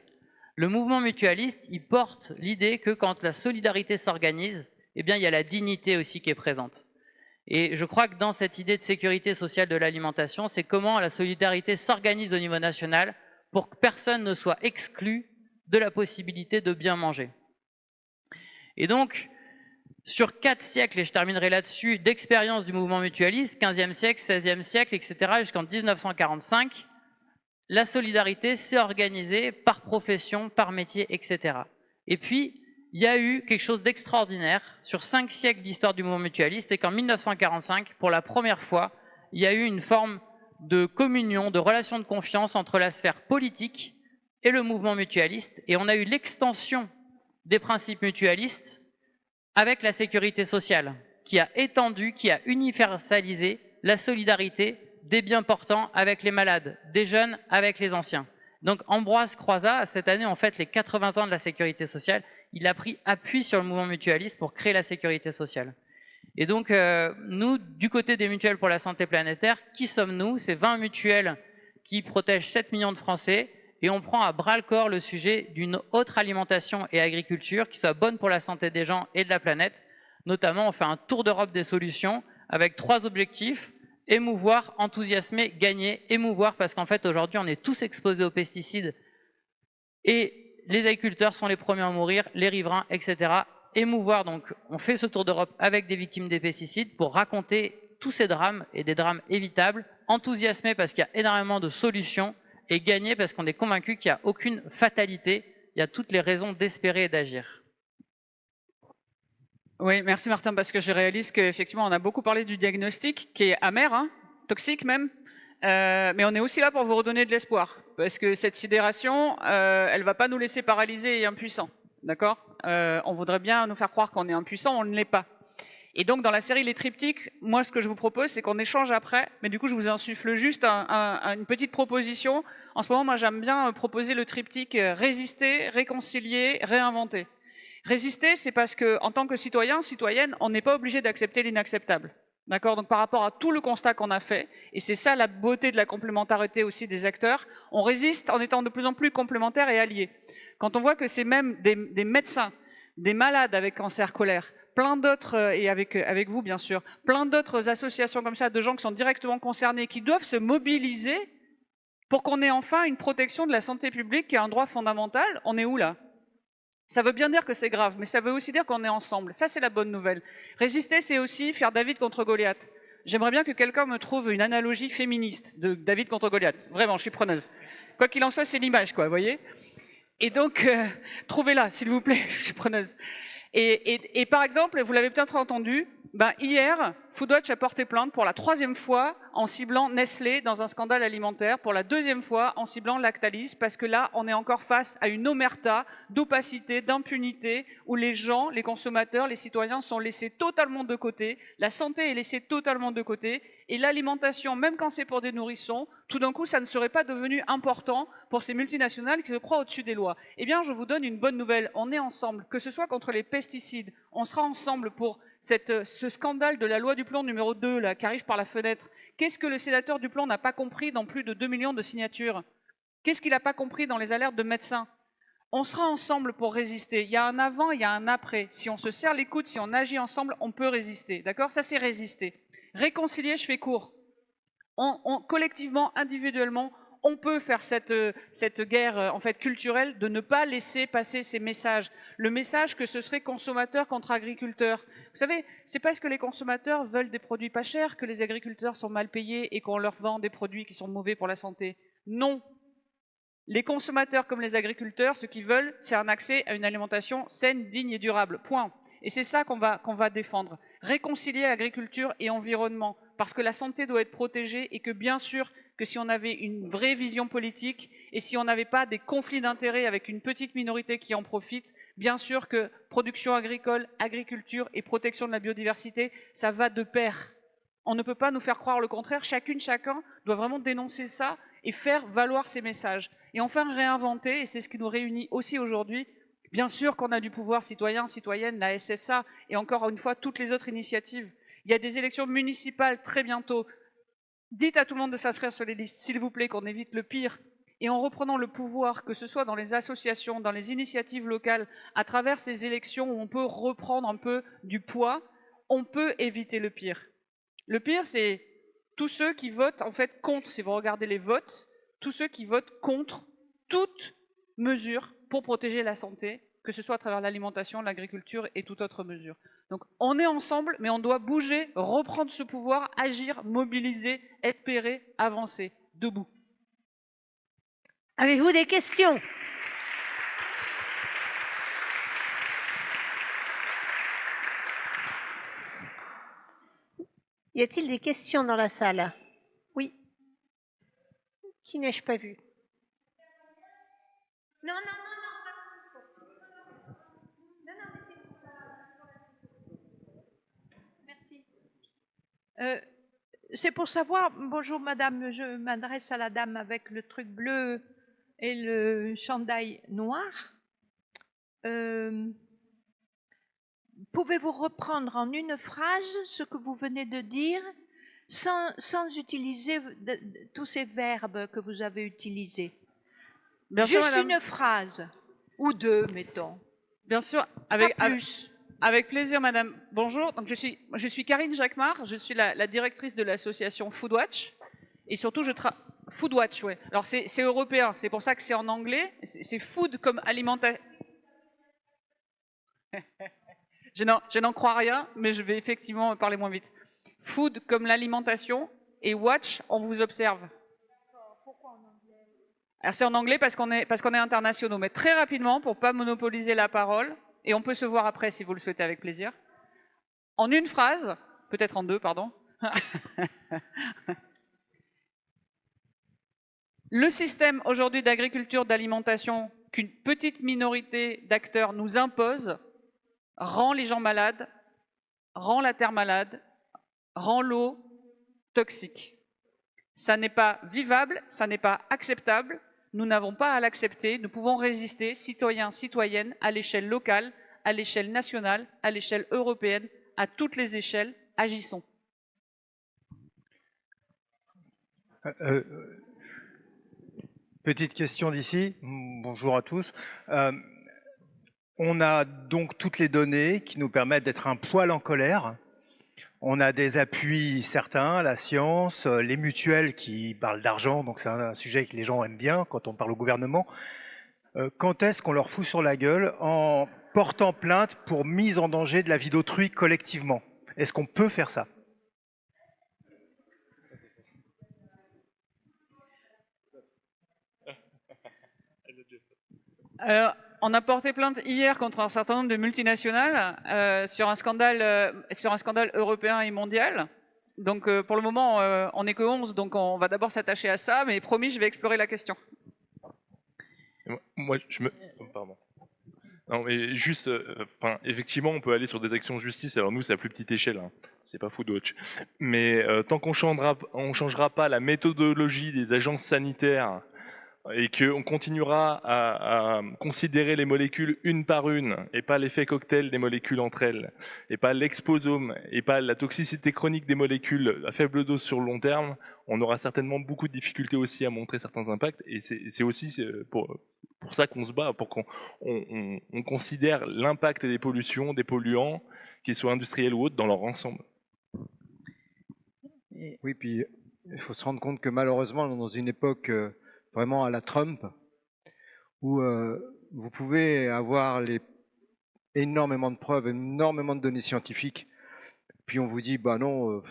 Le mouvement mutualiste, il porte l'idée que quand la solidarité s'organise, eh bien, il y a la dignité aussi qui est présente. Et je crois que dans cette idée de sécurité sociale de l'alimentation, c'est comment la solidarité s'organise au niveau national pour que personne ne soit exclu de la possibilité de bien manger. Et donc, sur 4 siècles, et je terminerai là-dessus, d'expérience du mouvement mutualiste, 15e siècle, 16e siècle, etc., jusqu'en 1945, la solidarité s'est organisée par profession, par métier, etc. Et puis, il y a eu quelque chose d'extraordinaire sur 5 siècles d'histoire du mouvement mutualiste, c'est qu'en 1945, pour la première fois, il y a eu une forme de communion, de relation de confiance entre la sphère politique et le mouvement mutualiste, et on a eu l'extension des principes mutualistes avec la sécurité sociale, qui a étendu, qui a universalisé la solidarité des bien portants avec les malades, des jeunes avec les anciens. Donc Ambroise Croizat, cette année, on fête les 80 ans de la sécurité sociale, il a pris appui sur le mouvement mutualiste pour créer la sécurité sociale. Et donc, nous, du côté des mutuelles pour la santé planétaire, qui sommes-nous? C'est 20 mutuelles qui protègent 7 millions de Français, et on prend à bras-le-corps le sujet d'une autre alimentation et agriculture qui soit bonne pour la santé des gens et de la planète. Notamment, on fait un tour d'Europe des solutions avec 3 objectifs: émouvoir, enthousiasmer, gagner. Émouvoir parce qu'en fait, aujourd'hui, on est tous exposés aux pesticides et les agriculteurs sont les premiers à mourir, les riverains, etc. Émouvoir, donc, on fait ce tour d'Europe avec des victimes des pesticides pour raconter tous ces drames et des drames évitables. Enthousiasmer parce qu'il y a énormément de solutions. Et gagner parce qu'on est convaincu qu'il n'y a aucune fatalité, il y a toutes les raisons d'espérer et d'agir. Oui, merci Martin, parce que je réalise qu'effectivement, on a beaucoup parlé du diagnostic, qui est amer, hein, toxique même, mais on est aussi là pour vous redonner de l'espoir, parce que cette sidération, elle ne va pas nous laisser paralysés et impuissants, d'accord? On voudrait bien nous faire croire qu'on est impuissant, on ne l'est pas. Et donc, dans la série Les Triptyques, moi, ce que je vous propose, c'est qu'on échange après, mais du coup, je vous insuffle juste une petite proposition. En ce moment, moi, j'aime bien proposer le triptyque résister, réconcilier, réinventer. Résister, c'est parce que, en tant que citoyen, citoyenne, on n'est pas obligé d'accepter l'inacceptable. D'accord? Donc, par rapport à tout le constat qu'on a fait, et c'est ça la beauté de la complémentarité aussi des acteurs, on résiste en étant de plus en plus complémentaires et alliés. Quand on voit que c'est même des médecins, des malades avec cancer colaire, plein d'autres, et avec vous bien sûr, plein d'autres associations comme ça, de gens qui sont directement concernés, qui doivent se mobiliser pour qu'on ait enfin une protection de la santé publique qui est un droit fondamental. On est où là? Ça veut bien dire que c'est grave, mais ça veut aussi dire qu'on est ensemble. Ça, c'est la bonne nouvelle. Résister, c'est aussi faire David contre Goliath. J'aimerais bien que quelqu'un me trouve une analogie féministe de David contre Goliath. Vraiment, je suis preneuse. Quoi qu'il en soit, c'est l'image, quoi, vous voyez? Et donc, trouvez-la, s'il vous plaît, je suis preneuse. Et par exemple, vous l'avez peut-être entendu, hier, Foodwatch a porté plainte pour la 3e fois en ciblant Nestlé dans un scandale alimentaire, pour la 2e fois en ciblant Lactalis, parce que là, on est encore face à une omerta d'opacité, d'impunité, où les gens, les consommateurs, les citoyens sont laissés totalement de côté, la santé est laissée totalement de côté, et l'alimentation, même quand c'est pour des nourrissons, tout d'un coup, ça ne serait pas devenu important pour ces multinationales qui se croient au-dessus des lois. Eh bien, je vous donne une bonne nouvelle, on est ensemble, que ce soit contre les pesticides, on sera ensemble pour ce scandale de la loi du plomb numéro 2 là, qui arrive par la fenêtre. Qu'est-ce que le sénateur Duplomb n'a pas compris dans plus de 2 millions de signatures? Qu'est-ce qu'il n'a pas compris dans les alertes de médecins? On sera ensemble pour résister. Il y a un avant, il y a un après. Si on se serre les coudes, si on agit ensemble, on peut résister. D'accord? Ça, c'est résister. Réconcilier, je fais court. collectivement, individuellement, on peut faire cette guerre en fait culturelle de ne pas laisser passer ces messages. Le message que ce serait consommateur contre agriculteur. Vous savez, c'est parce que les consommateurs veulent des produits pas chers que les agriculteurs sont mal payés et qu'on leur vend des produits qui sont mauvais pour la santé. Non. Les consommateurs comme les agriculteurs, ce qu'ils veulent, c'est un accès à une alimentation saine, digne et durable. Point. Et c'est ça qu'on va défendre. Réconcilier agriculture et environnement. Parce que la santé doit être protégée et que bien sûr que si on avait une vraie vision politique et si on n'avait pas des conflits d'intérêts avec une petite minorité qui en profite, bien sûr que production agricole, agriculture et protection de la biodiversité, ça va de pair. On ne peut pas nous faire croire le contraire. Chacun doit vraiment dénoncer ça et faire valoir ses messages. Et enfin réinventer, et c'est ce qui nous réunit aussi aujourd'hui, bien sûr qu'on a du pouvoir citoyen, citoyenne, la SSA et encore une fois toutes les autres initiatives. Il y a des élections municipales très bientôt. Dites à tout le monde de s'inscrire sur les listes, s'il vous plaît, qu'on évite le pire. Et en reprenant le pouvoir, que ce soit dans les associations, dans les initiatives locales, à travers ces élections où on peut reprendre un peu du poids, on peut éviter le pire. Le pire, c'est tous ceux qui votent en fait contre, si vous regardez les votes, tous ceux qui votent contre toute mesure pour protéger la santé, que ce soit à travers l'alimentation, l'agriculture et toute autre mesure. Donc on est ensemble, mais on doit bouger, reprendre ce pouvoir, agir, mobiliser, espérer, avancer, debout. Avez-vous des questions? Y a-t-il des questions dans la salle? Oui. Qui n'ai-je pas vu? Non. Merci. C'est pour savoir, bonjour madame, je m'adresse à la dame avec le truc bleu et le chandail noir. Pouvez-vous reprendre en une phrase ce que vous venez de dire sans utiliser tous ces verbes que vous avez utilisés? Bien sûr, Juste madame. une phrase, ou deux, mettons. Bien sûr, avec plaisir, madame. Bonjour, donc je suis Karine Jacquemart, je suis la directrice de l'association Foodwatch. Et surtout, Foodwatch, ouais. Alors c'est européen, c'est pour ça que c'est en anglais. C'est food comme alimentation. Je n'en crois rien, mais je vais effectivement parler moins vite. Food comme l'alimentation et watch, on vous observe. Pourquoi en anglais? Alors c'est en anglais parce qu'on est internationaux, mais très rapidement pour pas monopoliser la parole, et on peut se voir après si vous le souhaitez avec plaisir. En une phrase, peut-être en deux, pardon. Le système aujourd'hui d'agriculture, d'alimentation qu'une petite minorité d'acteurs nous impose rend les gens malades, rend la terre malade, rend l'eau toxique. Ça n'est pas vivable, ça n'est pas acceptable, nous n'avons pas à l'accepter, nous pouvons résister, citoyens, citoyennes, à l'échelle locale, à l'échelle nationale, à l'échelle européenne, à toutes les échelles, agissons. Petite question d'ici. Bonjour à tous. On a donc toutes les données qui nous permettent d'être un poil en colère. On a des appuis certains, la science, les mutuelles qui parlent d'argent, donc c'est un sujet que les gens aiment bien quand on parle au gouvernement. Quand est-ce qu'on leur fout sur la gueule en portant plainte pour mise en danger de la vie d'autrui collectivement? Est-ce qu'on peut faire ça? Alors, on a porté plainte hier contre un certain nombre de multinationales sur un scandale européen et mondial. Donc pour le moment, on n'est que 11, donc on va d'abord s'attacher à ça, mais promis, je vais explorer la question. Moi, pardon. Non, mais juste, effectivement, on peut aller sur des actions de justice. Alors nous, c'est à plus petite échelle, hein. C'est pas Foodwatch. Mais tant qu'on changera pas la méthodologie des agences sanitaires et qu'on continuera à considérer les molécules une par une, et pas l'effet cocktail des molécules entre elles, et pas l'exposome, et pas la toxicité chronique des molécules à faible dose sur le long terme, on aura certainement beaucoup de difficultés aussi à montrer certains impacts, et c'est aussi pour ça qu'on se bat, pour qu'on considère l'impact des pollutions, des polluants, qu'ils soient industriels ou autres, dans leur ensemble. Oui, puis il faut se rendre compte que malheureusement, on est dans une époque vraiment à la Trump, où vous pouvez avoir énormément de preuves, énormément de données scientifiques, puis on vous dit, bah non,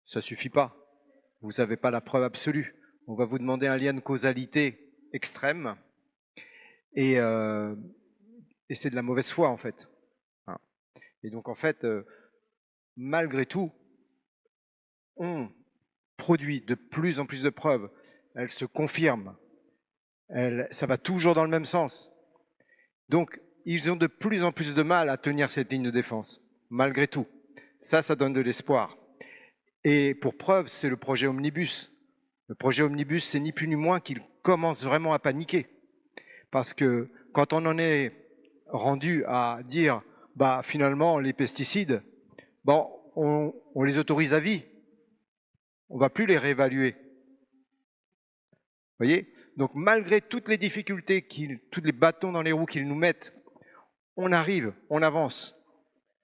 ça suffit pas, vous n'avez pas la preuve absolue. On va vous demander un lien de causalité extrême, et c'est de la mauvaise foi en fait. Et donc en fait, malgré tout, on produit de plus en plus de preuves, elles se confirment, ça va toujours dans le même sens. Donc ils ont de plus en plus de mal à tenir cette ligne de défense, malgré tout. Ça donne de l'espoir. Et pour preuve, c'est le projet Omnibus. Le projet Omnibus, c'est ni plus ni moins qu'il commence vraiment à paniquer. Parce que quand on en est rendu à dire, bah finalement, les pesticides, bon, on les autorise à vie. On ne va plus les réévaluer. Vous voyez? Donc malgré toutes les difficultés, tous les bâtons dans les roues qu'ils nous mettent, on arrive, on avance.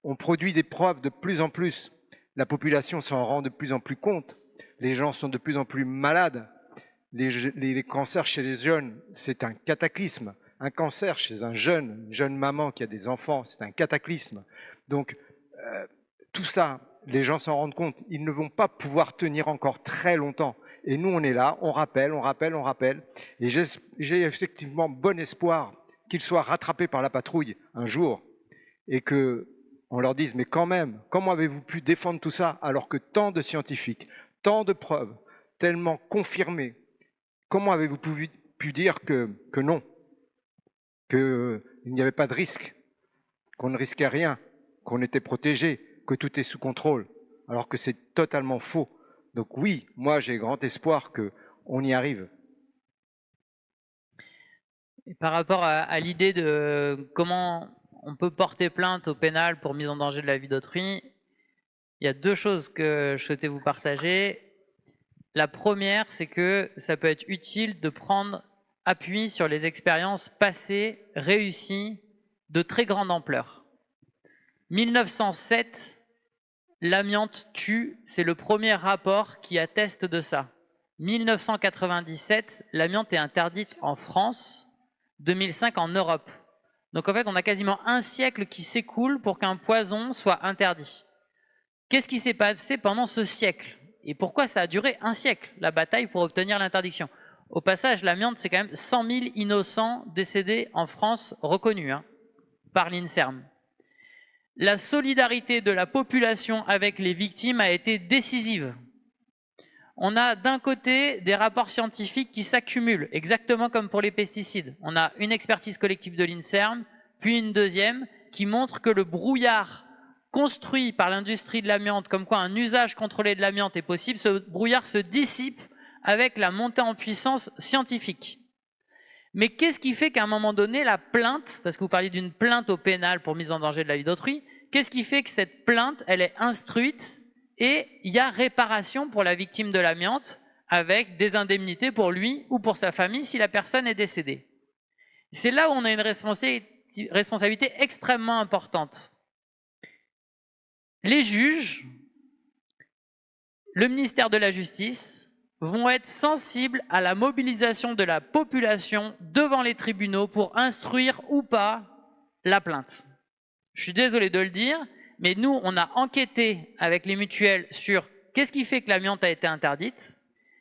On produit des preuves de plus en plus. La population s'en rend de plus en plus compte. Les gens sont de plus en plus malades. Les cancers chez les jeunes, c'est un cataclysme. Un cancer chez une jeune maman qui a des enfants, c'est un cataclysme. Donc, tout ça, les gens s'en rendent compte. Ils ne vont pas pouvoir tenir encore très longtemps. Et nous, on est là, on rappelle. Et j'ai effectivement bon espoir qu'ils soient rattrapés par la patrouille un jour et qu'on leur dise, mais quand même, comment avez-vous pu défendre tout ça alors que tant de scientifiques, tant de preuves, tellement confirmées, comment avez-vous pu dire que non, qu'il n'y avait pas de risque, qu'on ne risquait rien, qu'on était protégé, que tout est sous contrôle, alors que c'est totalement faux. Donc oui, moi j'ai grand espoir qu'on y arrive. Et par rapport à l'idée de comment on peut porter plainte au pénal pour mise en danger de la vie d'autrui, il y a deux choses que je souhaitais vous partager. La première, c'est que ça peut être utile de prendre appui sur les expériences passées, réussies, de très grande ampleur. 1907, l'amiante tue, c'est le premier rapport qui atteste de ça. 1997, l'amiante est interdite en France, 2005 en Europe. Donc en fait, on a quasiment un siècle qui s'écoule pour qu'un poison soit interdit. Qu'est-ce qui s'est passé pendant ce siècle? Et pourquoi ça a duré un siècle, la bataille pour obtenir l'interdiction? Au passage, l'amiante, c'est quand même 100 000 innocents décédés en France reconnus par l'INSERM. La solidarité de la population avec les victimes a été décisive. On a d'un côté des rapports scientifiques qui s'accumulent, exactement comme pour les pesticides. On a une expertise collective de l'INSERM, puis une deuxième qui montre que le brouillard construit par l'industrie de l'amiante, comme quoi un usage contrôlé de l'amiante est possible, ce brouillard se dissipe avec la montée en puissance scientifique. Mais qu'est-ce qui fait qu'à un moment donné, la plainte, parce que vous parliez d'une plainte au pénal pour mise en danger de la vie d'autrui, qu'est-ce qui fait que cette plainte, elle est instruite et il y a réparation pour la victime de l'amiante avec des indemnités pour lui ou pour sa famille si la personne est décédée? C'est là où on a une responsabilité extrêmement importante. Les juges, le ministère de la Justice vont être sensibles à la mobilisation de la population devant les tribunaux pour instruire ou pas la plainte. Je suis désolé de le dire, mais nous, on a enquêté avec les mutuelles sur qu'est-ce qui fait que l'amiante a été interdite.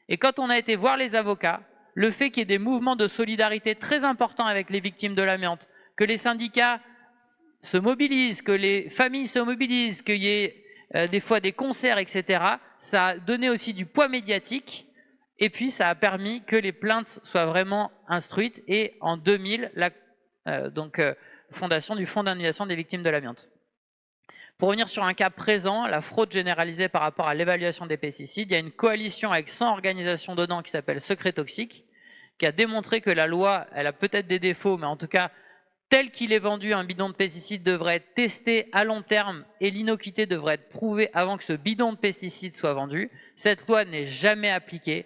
Et quand on a été voir les avocats, le fait qu'il y ait des mouvements de solidarité très importants avec les victimes de l'amiante, que les syndicats se mobilisent, que les familles se mobilisent, qu'il y ait des fois des concerts, etc., ça a donné aussi du poids médiatique et puis ça a permis que les plaintes soient vraiment instruites et en 2000, la fondation du Fonds d'indemnisation des victimes de l'amiante. Pour revenir sur un cas présent, la fraude généralisée par rapport à l'évaluation des pesticides, il y a une coalition avec 100 organisations dedans qui s'appelle Secret Toxique, qui a démontré que la loi, elle a peut-être des défauts, mais en tout cas, tel qu'il est vendu, un bidon de pesticides devrait être testé à long terme et l'innocuité devrait être prouvée avant que ce bidon de pesticides soit vendu. Cette loi n'est jamais appliquée.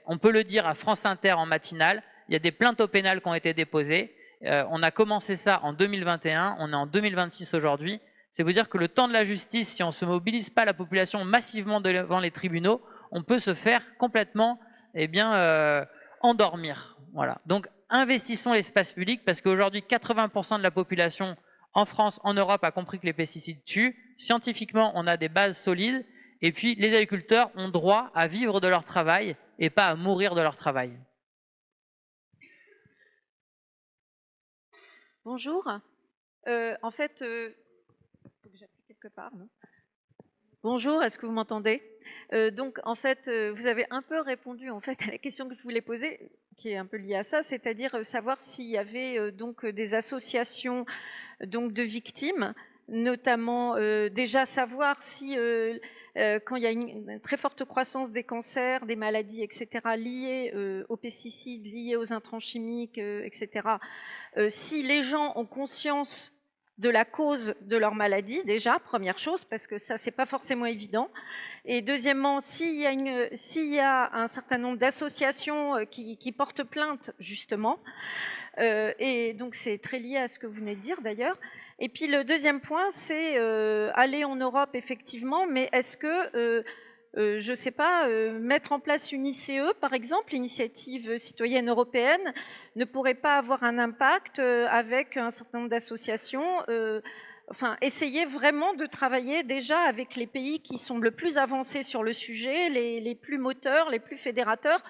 On peut le dire à France Inter en matinale, il y a des plaintes au pénal qui ont été déposées. On a commencé ça en 2021, on est en 2026 aujourd'hui. C'est vous dire que le temps de la justice, si on ne se mobilise pas la population massivement devant les tribunaux, on peut se faire complètement endormir. Voilà. Donc investissons l'espace public parce qu'aujourd'hui 80% de la population en France, en Europe a compris que les pesticides tuent. Scientifiquement, on a des bases solides et puis les agriculteurs ont droit à vivre de leur travail et pas à mourir de leur travail. Bonjour. En fait, faut que j'appuie quelque part, non ? Bonjour, est-ce que vous m'entendez ? Donc, en fait, vous avez un peu répondu en fait à la question que je voulais poser, qui est un peu liée à ça, c'est-à-dire savoir s'il y avait donc des associations donc de victimes, notamment déjà savoir si quand il y a une très forte croissance des cancers, des maladies, etc., liées aux pesticides, liées aux intrants chimiques, etc., si les gens ont conscience de la cause de leur maladie, déjà, première chose, parce que ça, c'est pas forcément évident. Et deuxièmement, s'il y a un certain nombre d'associations qui portent plainte, justement, et donc c'est très lié à ce que vous venez de dire, d'ailleurs. Et puis le deuxième point, c'est aller en Europe, effectivement, mais est-ce que, je ne sais pas, mettre en place une ICE, par exemple, l'initiative citoyenne européenne, ne pourrait pas avoir un impact avec un certain nombre d'associations, enfin, essayer vraiment de travailler déjà avec les pays qui sont le plus avancés sur le sujet, les plus moteurs, les plus fédérateurs,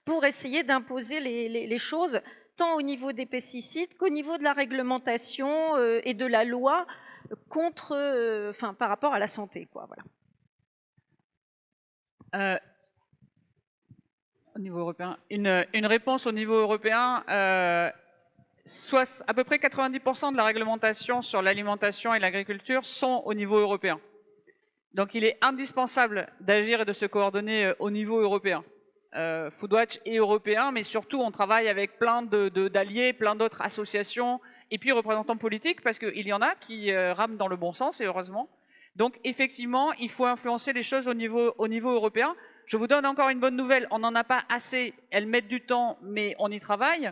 pour essayer d'imposer les choses, tant au niveau des pesticides qu'au niveau de la réglementation et de la loi contre, enfin, par rapport à la santé, quoi, voilà. Au niveau européen, une réponse au niveau européen, soit à peu près 90% de la réglementation sur l'alimentation et l'agriculture sont au niveau européen. Donc il est indispensable d'agir et de se coordonner au niveau européen. Foodwatch est européen, mais surtout on travaille avec plein d'alliés, plein d'autres associations et puis représentants politiques, parce qu'il y en a qui rament dans le bon sens, et heureusement. Donc effectivement, il faut influencer les choses au niveau européen. Je vous donne encore une bonne nouvelle, on n'en a pas assez, elles mettent du temps, mais on y travaille.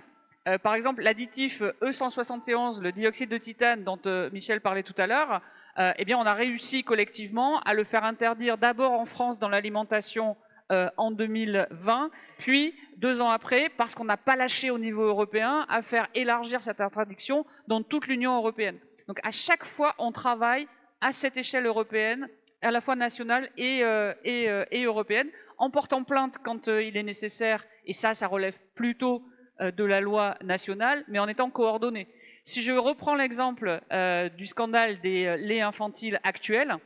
Par exemple, l'additif E171, le dioxyde de titane dont Michel parlait tout à l'heure, eh bien on a réussi collectivement à le faire interdire d'abord en France dans l'alimentation en 2020, puis 2 ans après, parce qu'on n'a pas lâché au niveau européen, à faire élargir cette interdiction dans toute l'Union européenne. Donc à chaque fois, on travaille à cette échelle européenne, à la fois nationale et européenne, en portant plainte quand il est nécessaire, et ça relève plutôt de la loi nationale, mais en étant coordonné. Si je reprends l'exemple du scandale des laits infantiles actuels,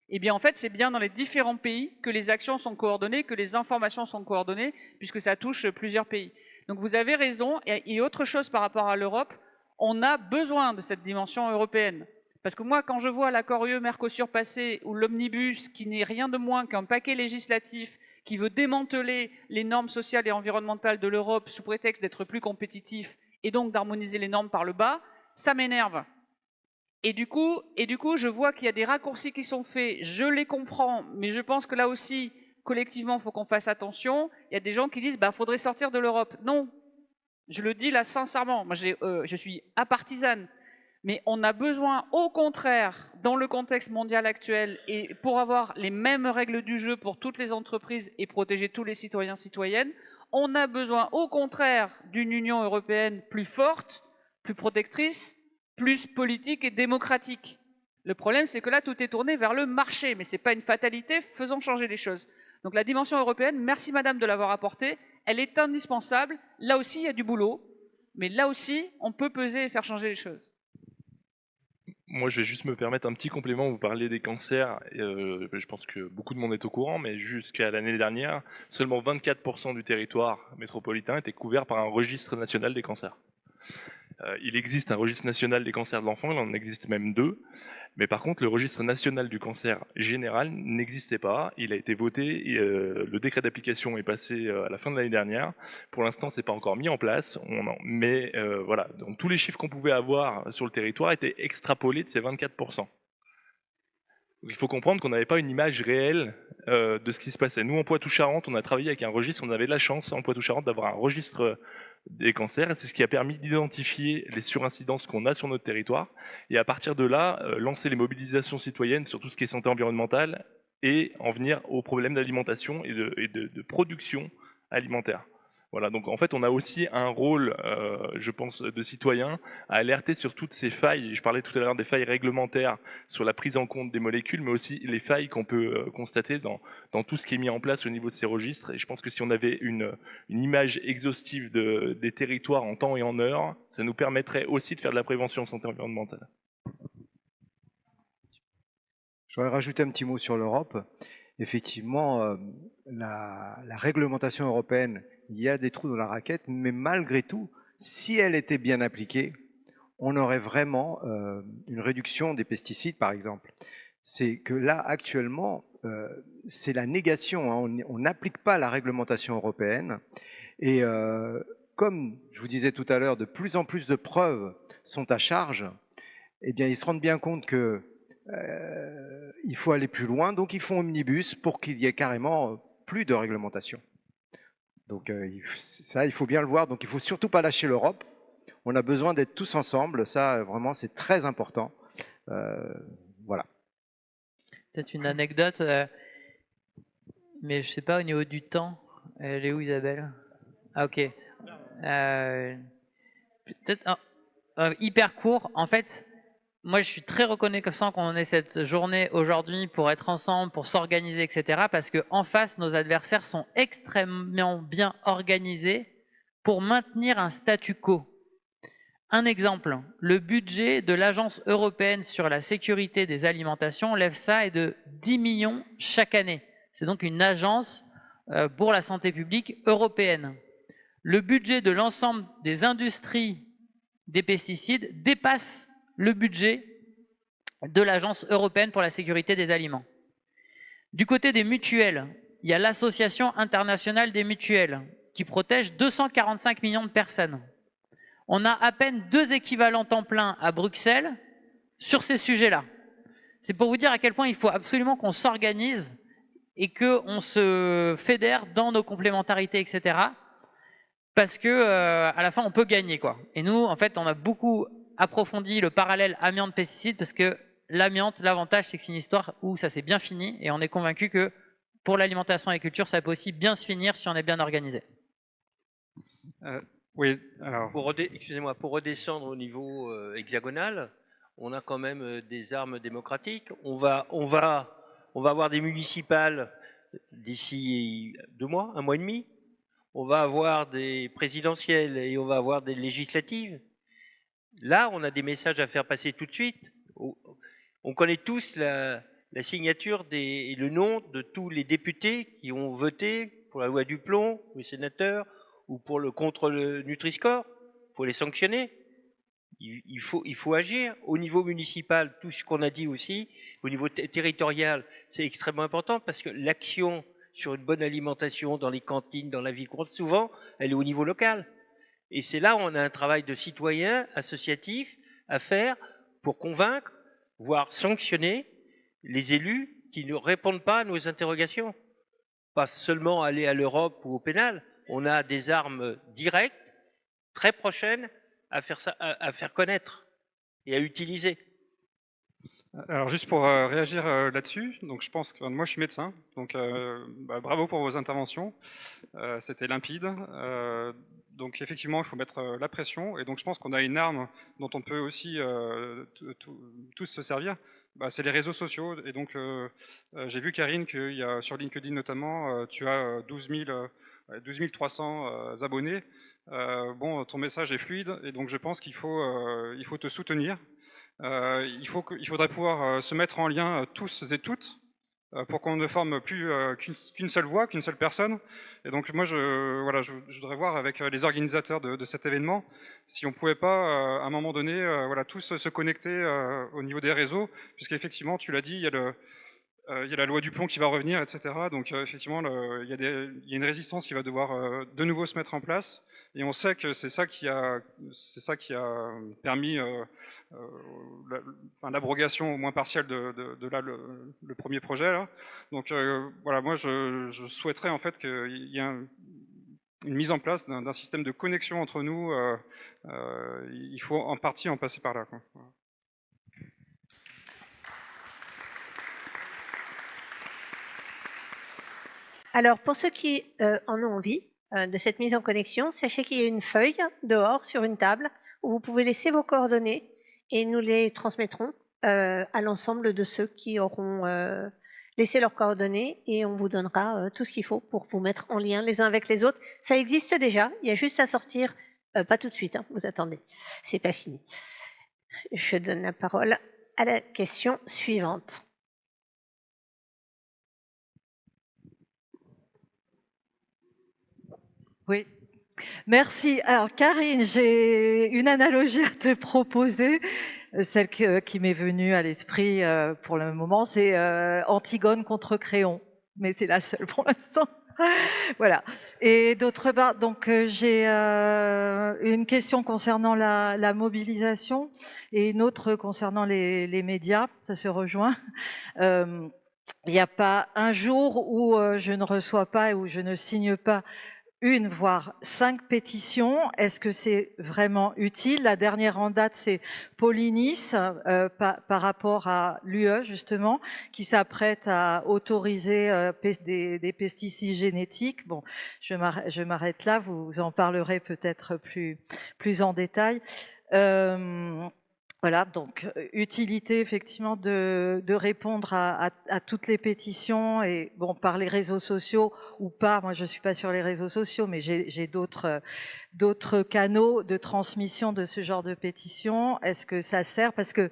eh bien en fait c'est bien dans les différents pays que les actions sont coordonnées, que les informations sont coordonnées, puisque ça touche plusieurs pays. Donc vous avez raison, et autre chose par rapport à l'Europe, on a besoin de cette dimension européenne. Parce que moi, quand je vois l'accord UE-Mercosur passer, ou l'omnibus, qui n'est rien de moins qu'un paquet législatif qui veut démanteler les normes sociales et environnementales de l'Europe sous prétexte d'être plus compétitif et donc d'harmoniser les normes par le bas, ça m'énerve. Et du coup, je vois qu'il y a des raccourcis qui sont faits, je les comprends, mais je pense que là aussi, collectivement, il faut qu'on fasse attention. Il y a des gens qui disent, faudrait sortir de l'Europe. Non, je le dis là sincèrement, moi je suis apartisane. Mais on a besoin, au contraire, dans le contexte mondial actuel, et pour avoir les mêmes règles du jeu pour toutes les entreprises et protéger tous les citoyens, citoyennes, on a besoin, au contraire, d'une Union européenne plus forte, plus protectrice, plus politique et démocratique. Le problème, c'est que là, tout est tourné vers le marché, mais ce n'est pas une fatalité, faisons changer les choses. Donc la dimension européenne, merci madame de l'avoir apportée, elle est indispensable. Là aussi, il y a du boulot, mais là aussi, on peut peser et faire changer les choses. Moi, je vais juste me permettre un petit complément. Vous parlez des cancers. Je pense que beaucoup de monde est au courant, mais jusqu'à l'année dernière, seulement 24% du territoire métropolitain était couvert par un registre national des cancers. Il existe un registre national des cancers de l'enfant, il en existe même 2. Mais par contre, le registre national du cancer général n'existait pas. Il a été voté, le décret d'application est passé à la fin de l'année dernière. Pour l'instant, c'est pas encore mis en place. Mais voilà, donc tous les chiffres qu'on pouvait avoir sur le territoire étaient extrapolés de ces 24%. Donc, il faut comprendre qu'on n'avait pas une image réelle de ce qui se passait. Nous, en Poitou-Charentes, on a travaillé avec un registre, on avait la chance en Poitou-Charentes d'avoir un registre des cancers, et c'est ce qui a permis d'identifier les surincidences qu'on a sur notre territoire, et à partir de là, lancer les mobilisations citoyennes sur tout ce qui est santé environnementale et en venir aux problèmes d'alimentation et de production alimentaire. Voilà, donc en fait, on a aussi un rôle, je pense, de citoyen à alerter sur toutes ces failles. Je parlais tout à l'heure des failles réglementaires sur la prise en compte des molécules, mais aussi les failles qu'on peut constater dans tout ce qui est mis en place au niveau de ces registres. Et je pense que si on avait une image exhaustive des territoires en temps et en heure, ça nous permettrait aussi de faire de la prévention en santé environnementale. J'aurais rajouté un petit mot sur l'Europe. Effectivement, la réglementation européenne, il y a des trous dans la raquette, mais malgré tout, si elle était bien appliquée, on aurait vraiment une réduction des pesticides, par exemple. C'est que là, actuellement, c'est la négation, hein. On n'applique pas la réglementation européenne. Et comme je vous disais tout à l'heure, de plus en plus de preuves sont à charge, eh bien, ils se rendent bien compte que il faut aller plus loin, donc ils font omnibus pour qu'il y ait carrément plus de réglementation. Donc ça, il faut bien le voir, donc il ne faut surtout pas lâcher l'Europe. On a besoin d'être tous ensemble, ça vraiment c'est très important. Voilà. Peut-être une anecdote, mais je ne sais pas au niveau du temps, elle est où Isabelle? Ah ok. Peut-être hyper court, en fait. Moi, je suis très reconnaissant qu'on ait cette journée aujourd'hui pour être ensemble, pour s'organiser, etc. Parce qu'en face, nos adversaires sont extrêmement bien organisés pour maintenir un statu quo. Un exemple, le budget de l'Agence européenne sur la sécurité des alimentations, l'EFSA, est de 10 millions chaque année. C'est donc une agence pour la santé publique européenne. Le budget de l'ensemble des industries des pesticides dépasse le budget de l'Agence européenne pour la sécurité des aliments. Du côté des mutuelles, il y a l'Association internationale des mutuelles qui protège 245 millions de personnes. On a à peine 2 équivalents temps plein à Bruxelles sur ces sujets-là. C'est pour vous dire à quel point il faut absolument qu'on s'organise et qu'on se fédère dans nos complémentarités, etc. Parce que à la fin, on peut gagner, quoi. Et nous, en fait, on a beaucoup approfondi le parallèle amiante-pesticide parce que l'amiante, l'avantage, c'est que c'est une histoire où ça s'est bien fini et on est convaincu que pour l'alimentation et la culture, ça peut aussi bien se finir si on est bien organisé. Oui, alors... Excusez-moi, pour redescendre au niveau hexagonal, on a quand même des armes démocratiques. On va avoir des municipales d'ici 2 mois, 1 mois et demi. On va avoir des présidentielles et on va avoir des législatives. Là, on a des messages à faire passer tout de suite. On connaît tous la signature et le nom de tous les députés qui ont voté pour la loi du plomb, les sénateurs, ou contre le Nutri-Score. Il faut les sanctionner. Il faut agir. Au niveau municipal, tout ce qu'on a dit aussi, au niveau territorial, c'est extrêmement important parce que l'action sur une bonne alimentation dans les cantines, dans la vie courante, souvent, elle est au niveau local. Et c'est là où on a un travail de citoyen associatif à faire pour convaincre, voire sanctionner les élus qui ne répondent pas à nos interrogations. Pas seulement aller à l'Europe ou au pénal, on a des armes directes, très prochaines, à faire connaître et à utiliser. Alors juste pour réagir là-dessus, donc je pense que moi je suis médecin, donc bravo pour vos interventions, c'était limpide. Donc effectivement, il faut mettre la pression, et donc je pense qu'on a une arme dont on peut aussi tous se servir, c'est les réseaux sociaux. Et donc j'ai vu Karine qu'il y a sur LinkedIn notamment, tu as 12 300 abonnés. Bon, ton message est fluide, et donc je pense qu'il faut te soutenir. Il faudrait pouvoir se mettre en lien tous et toutes pour qu'on ne forme plus qu'une seule voix, qu'une seule personne. Et donc moi, je voudrais voir avec les organisateurs de cet événement si on ne pouvait pas, à un moment donné, tous se connecter au niveau des réseaux, puisqu'effectivement, tu l'as dit, il y a la loi du plomb qui va revenir, etc. Donc effectivement, il y a une résistance qui va devoir de nouveau se mettre en place. Et on sait que c'est ça qui a permis l'abrogation au moins partielle de là, le premier projet. Là. Donc voilà, moi je souhaiterais en fait qu'il y ait une mise en place d'un système de connexion entre nous. Il faut en partie en passer par là, quoi. Voilà. Alors, pour ceux qui en ont envie de cette mise en connexion, sachez qu'il y a une feuille dehors sur une table où vous pouvez laisser vos coordonnées et nous les transmettrons à l'ensemble de ceux qui auront laissé leurs coordonnées et on vous donnera tout ce qu'il faut pour vous mettre en lien les uns avec les autres. Ça existe déjà, il y a juste à sortir, pas tout de suite, hein, vous attendez, c'est pas fini. Je donne la parole à la question suivante. Oui, merci. Alors Karine, j'ai une analogie à te proposer, celle qui m'est venue à l'esprit pour le moment, c'est Antigone contre Créon, mais c'est la seule pour l'instant. Voilà. Et d'autre part, donc j'ai une question concernant la mobilisation et une autre concernant les médias, ça se rejoint. Il n'y a pas un jour où je ne reçois pas et où je ne signe pas une, voire 5 pétitions. Est-ce que c'est vraiment utile? La dernière en date, c'est Polynice, par rapport à l'UE, justement, qui s'apprête à autoriser des pesticides génétiques. Bon, je m'arrête là, vous en parlerez peut-être plus en détail. Voilà, donc utilité effectivement de répondre à toutes les pétitions et bon par les réseaux sociaux ou pas. Moi, je suis pas sur les réseaux sociaux, mais j'ai d'autres canaux de transmission de ce genre de pétitions. Est-ce que ça sert? Parce que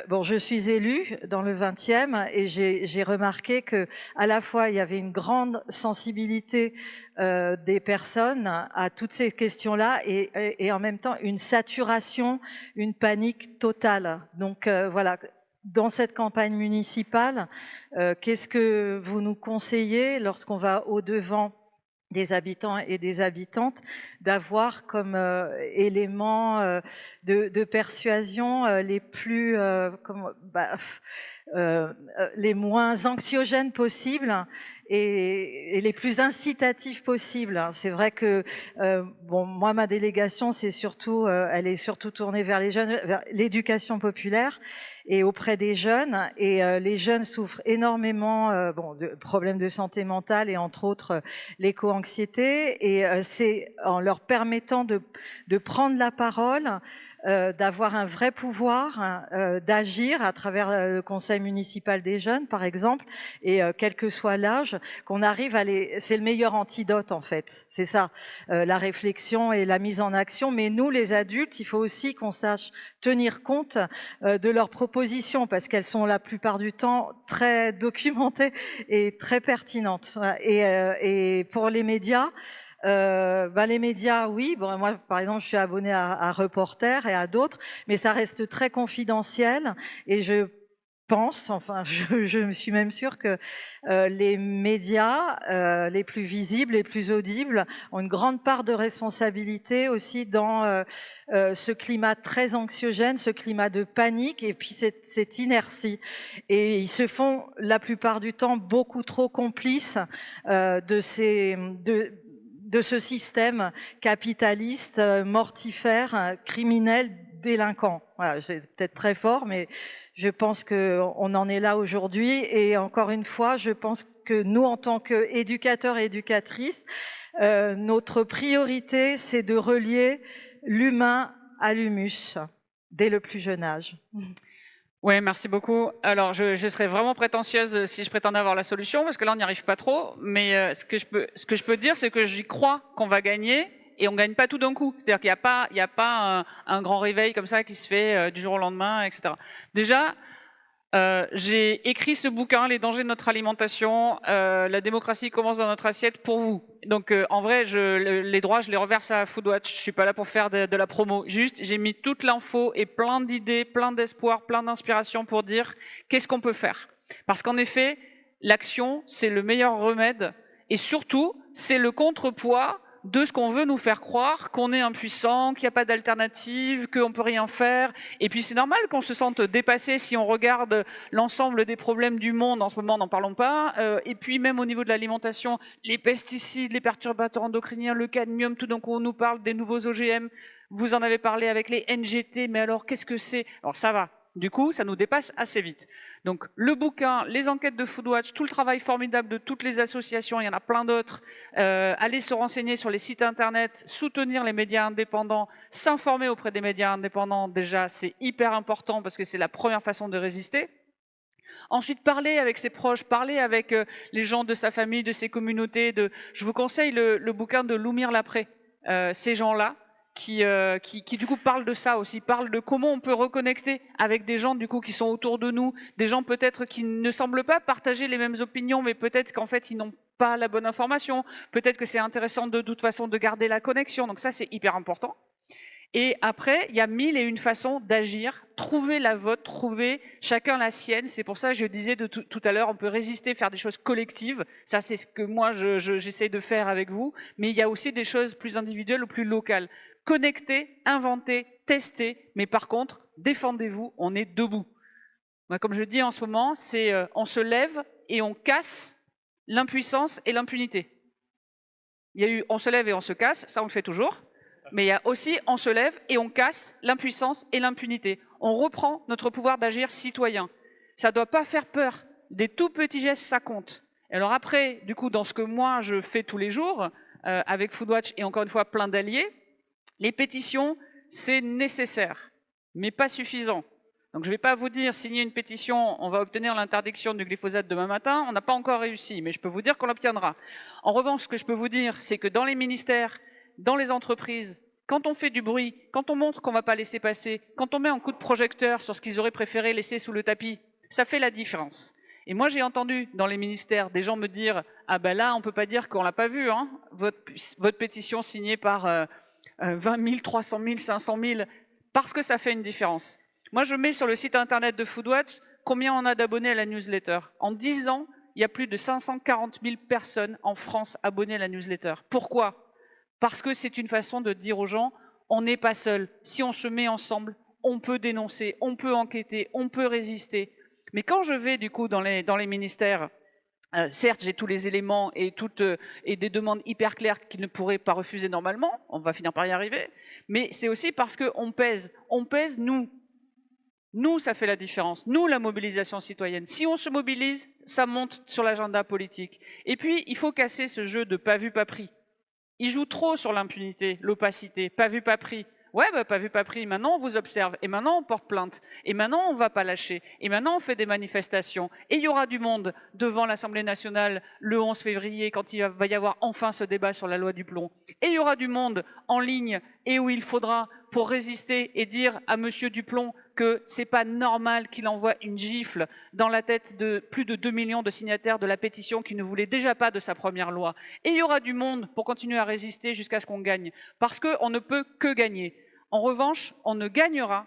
bon, je suis élue dans le 20e et j'ai remarqué que à la fois il y avait une grande sensibilité des personnes à toutes ces questions-là et en même temps une saturation, une panique totale. Donc voilà, dans cette campagne municipale, qu'est-ce que vous nous conseillez lorsqu'on va au-devant des habitants et des habitantes, d'avoir comme éléments de persuasion les plus les moins anxiogènes possibles et les plus incitatifs possibles. C'est vrai que bon, moi ma délégation c'est surtout elle est surtout tournée vers les jeunes, vers l'éducation populaire et auprès des jeunes, et les jeunes souffrent énormément bon, de problèmes de santé mentale et entre autres l'éco-anxiété, et c'est en leur permettant de prendre la parole, d'avoir un vrai pouvoir, d'agir à travers le conseil municipal des jeunes par exemple, et quel que soit l'âge, qu'on arrive à les... C'est le meilleur antidote en fait, c'est ça, la réflexion et la mise en action, mais nous les adultes, il faut aussi qu'on sache tenir compte de leurs propositions, parce qu'elles sont la plupart du temps très documentées et très pertinentes. Et pour les médias, les médias, oui. Bon, moi, par exemple, je suis abonnée à Reporter et à d'autres, mais ça reste très confidentiel. Et je pense, enfin, je me suis même sûre que les médias les plus visibles, les plus audibles, ont une grande part de responsabilité aussi dans ce climat très anxiogène, ce climat de panique et puis cette inertie. Et ils se font la plupart du temps beaucoup trop complices de ce système capitaliste, mortifère, criminel, délinquant. Voilà, c'est peut-être très fort, mais je pense qu'on en est là aujourd'hui. Et encore une fois, je pense que nous, en tant qu'éducateurs et éducatrices, notre priorité, c'est de relier l'humain à l'humus dès le plus jeune âge. Oui, merci beaucoup. Alors, je serais vraiment prétentieuse si je prétendais avoir la solution, parce que là, on n'y arrive pas trop. Mais ce que je peux dire, c'est que j'y crois qu'on va gagner, et on gagne pas tout d'un coup. C'est-à-dire qu'il n'y a pas un grand réveil comme ça qui se fait du jour au lendemain, etc. Déjà, j'ai écrit ce bouquin, Les dangers de notre alimentation, la démocratie commence dans notre assiette, pour vous. Donc en vrai, les droits, je les reverse à Foodwatch. Je suis pas là pour faire de la promo. Juste, j'ai mis toute l'info et plein d'idées, plein d'espoir, plein d'inspiration pour dire qu'est-ce qu'on peut faire. Parce qu'en effet, l'action, c'est le meilleur remède, et surtout, c'est le contrepoids de ce qu'on veut nous faire croire, qu'on est impuissant, qu'il n'y a pas d'alternative, qu'on peut rien faire. Et puis c'est normal qu'on se sente dépassé si on regarde l'ensemble des problèmes du monde. En ce moment, n'en parlons pas. Et puis même au niveau de l'alimentation, les pesticides, les perturbateurs endocriniens, le cadmium, tout d'un coup on nous parle des nouveaux OGM. Vous en avez parlé avec les NGT, mais alors qu'est-ce que c'est? Alors ça va. Du coup, ça nous dépasse assez vite. Donc, le bouquin, les enquêtes de Foodwatch, tout le travail formidable de toutes les associations, il y en a plein d'autres. Aller se renseigner sur les sites internet, soutenir les médias indépendants, s'informer auprès des médias indépendants, déjà, c'est hyper important parce que c'est la première façon de résister. Ensuite, parler avec ses proches, parler avec les gens de sa famille, de ses communautés. Je vous conseille le bouquin de Loumir Lapré. Ces gens-là, qui du coup parlent de ça aussi, parlent de comment on peut reconnecter avec des gens du coup qui sont autour de nous, des gens peut-être qui ne semblent pas partager les mêmes opinions, mais peut-être qu'en fait ils n'ont pas la bonne information, peut-être que c'est intéressant de toute façon de garder la connexion, donc ça c'est hyper important. Et après, il y a 1001 façons d'agir, trouver la vôtre, trouver chacun la sienne. C'est pour ça que je disais tout à l'heure, on peut résister, faire des choses collectives. Ça, c'est ce que moi, j'essaie de faire avec vous. Mais il y a aussi des choses plus individuelles ou plus locales. Connecter, inventer, tester. Mais par contre, défendez-vous, on est debout. Moi, comme je dis en ce moment, c'est on se lève et on casse l'impuissance et l'impunité. Il y a eu on se lève et on se casse, ça on le fait toujours. Mais il y a aussi on se lève et on casse l'impuissance et l'impunité. On reprend notre pouvoir d'agir citoyen. Ça ne doit pas faire peur. Des tout petits gestes, ça compte. Et alors après, du coup, dans ce que moi je fais tous les jours, avec Foodwatch et encore une fois plein d'alliés, les pétitions, c'est nécessaire, mais pas suffisant. Donc je ne vais pas vous dire, signer une pétition, on va obtenir l'interdiction du glyphosate demain matin, on n'a pas encore réussi, mais je peux vous dire qu'on l'obtiendra. En revanche, ce que je peux vous dire, c'est que dans les ministères, dans les entreprises, quand on fait du bruit, quand on montre qu'on ne va pas laisser passer, quand on met un coup de projecteur sur ce qu'ils auraient préféré laisser sous le tapis, ça fait la différence. Et moi, j'ai entendu dans les ministères des gens me dire « Ah ben là, on ne peut pas dire qu'on ne l'a pas vu, hein, votre pétition signée par 20 000, 300 000, 500 000, parce que ça fait une différence. » Moi, je mets sur le site internet de Foodwatch combien on a d'abonnés à la newsletter. En 10 ans, il y a plus de 540 000 personnes en France abonnées à la newsletter. Pourquoi ? Parce que c'est une façon de dire aux gens, on n'est pas seul. Si on se met ensemble, on peut dénoncer, on peut enquêter, on peut résister. Mais quand je vais du coup dans les ministères, certes j'ai tous les éléments et des demandes hyper claires qu'ils ne pourraient pas refuser normalement, on va finir par y arriver, mais c'est aussi parce qu'on pèse nous. Nous, ça fait la différence. Nous, la mobilisation citoyenne. Si on se mobilise, ça monte sur l'agenda politique. Et puis, il faut casser ce jeu de pas vu, pas pris. Ils jouent trop sur l'impunité, l'opacité, pas vu, pas pris. Ouais, bah, pas vu, pas pris, maintenant on vous observe, et maintenant on porte plainte, et maintenant on ne va pas lâcher, et maintenant on fait des manifestations, et il y aura du monde devant l'Assemblée nationale le 11 février, quand il va y avoir enfin ce débat sur la loi du plomb. Et il y aura du monde en ligne, et où il faudra, pour résister et dire à Monsieur Duplon que c'est pas normal qu'il envoie une gifle dans la tête de plus de 2 millions de signataires de la pétition qui ne voulaient déjà pas de sa première loi. Et il y aura du monde pour continuer à résister jusqu'à ce qu'on gagne, parce qu'on ne peut que gagner. En revanche, on ne gagnera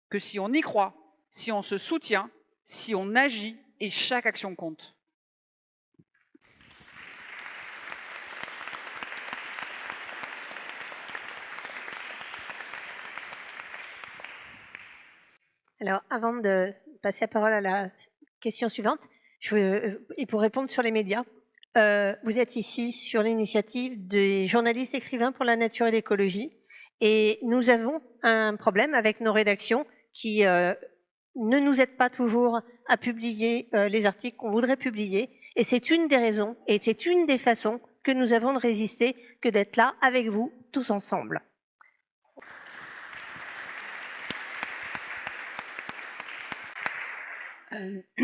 que si on y croit, si on se soutient, si on agit, et chaque action compte. Alors, avant de passer la parole à la question suivante, et pour répondre sur les médias, vous êtes ici sur l'initiative des journalistes écrivains pour la nature et l'écologie, et nous avons un problème avec nos rédactions qui ne nous aident pas toujours à publier les articles qu'on voudrait publier, et c'est une des raisons, et c'est une des façons que nous avons de résister, que d'être là avec vous, tous ensemble.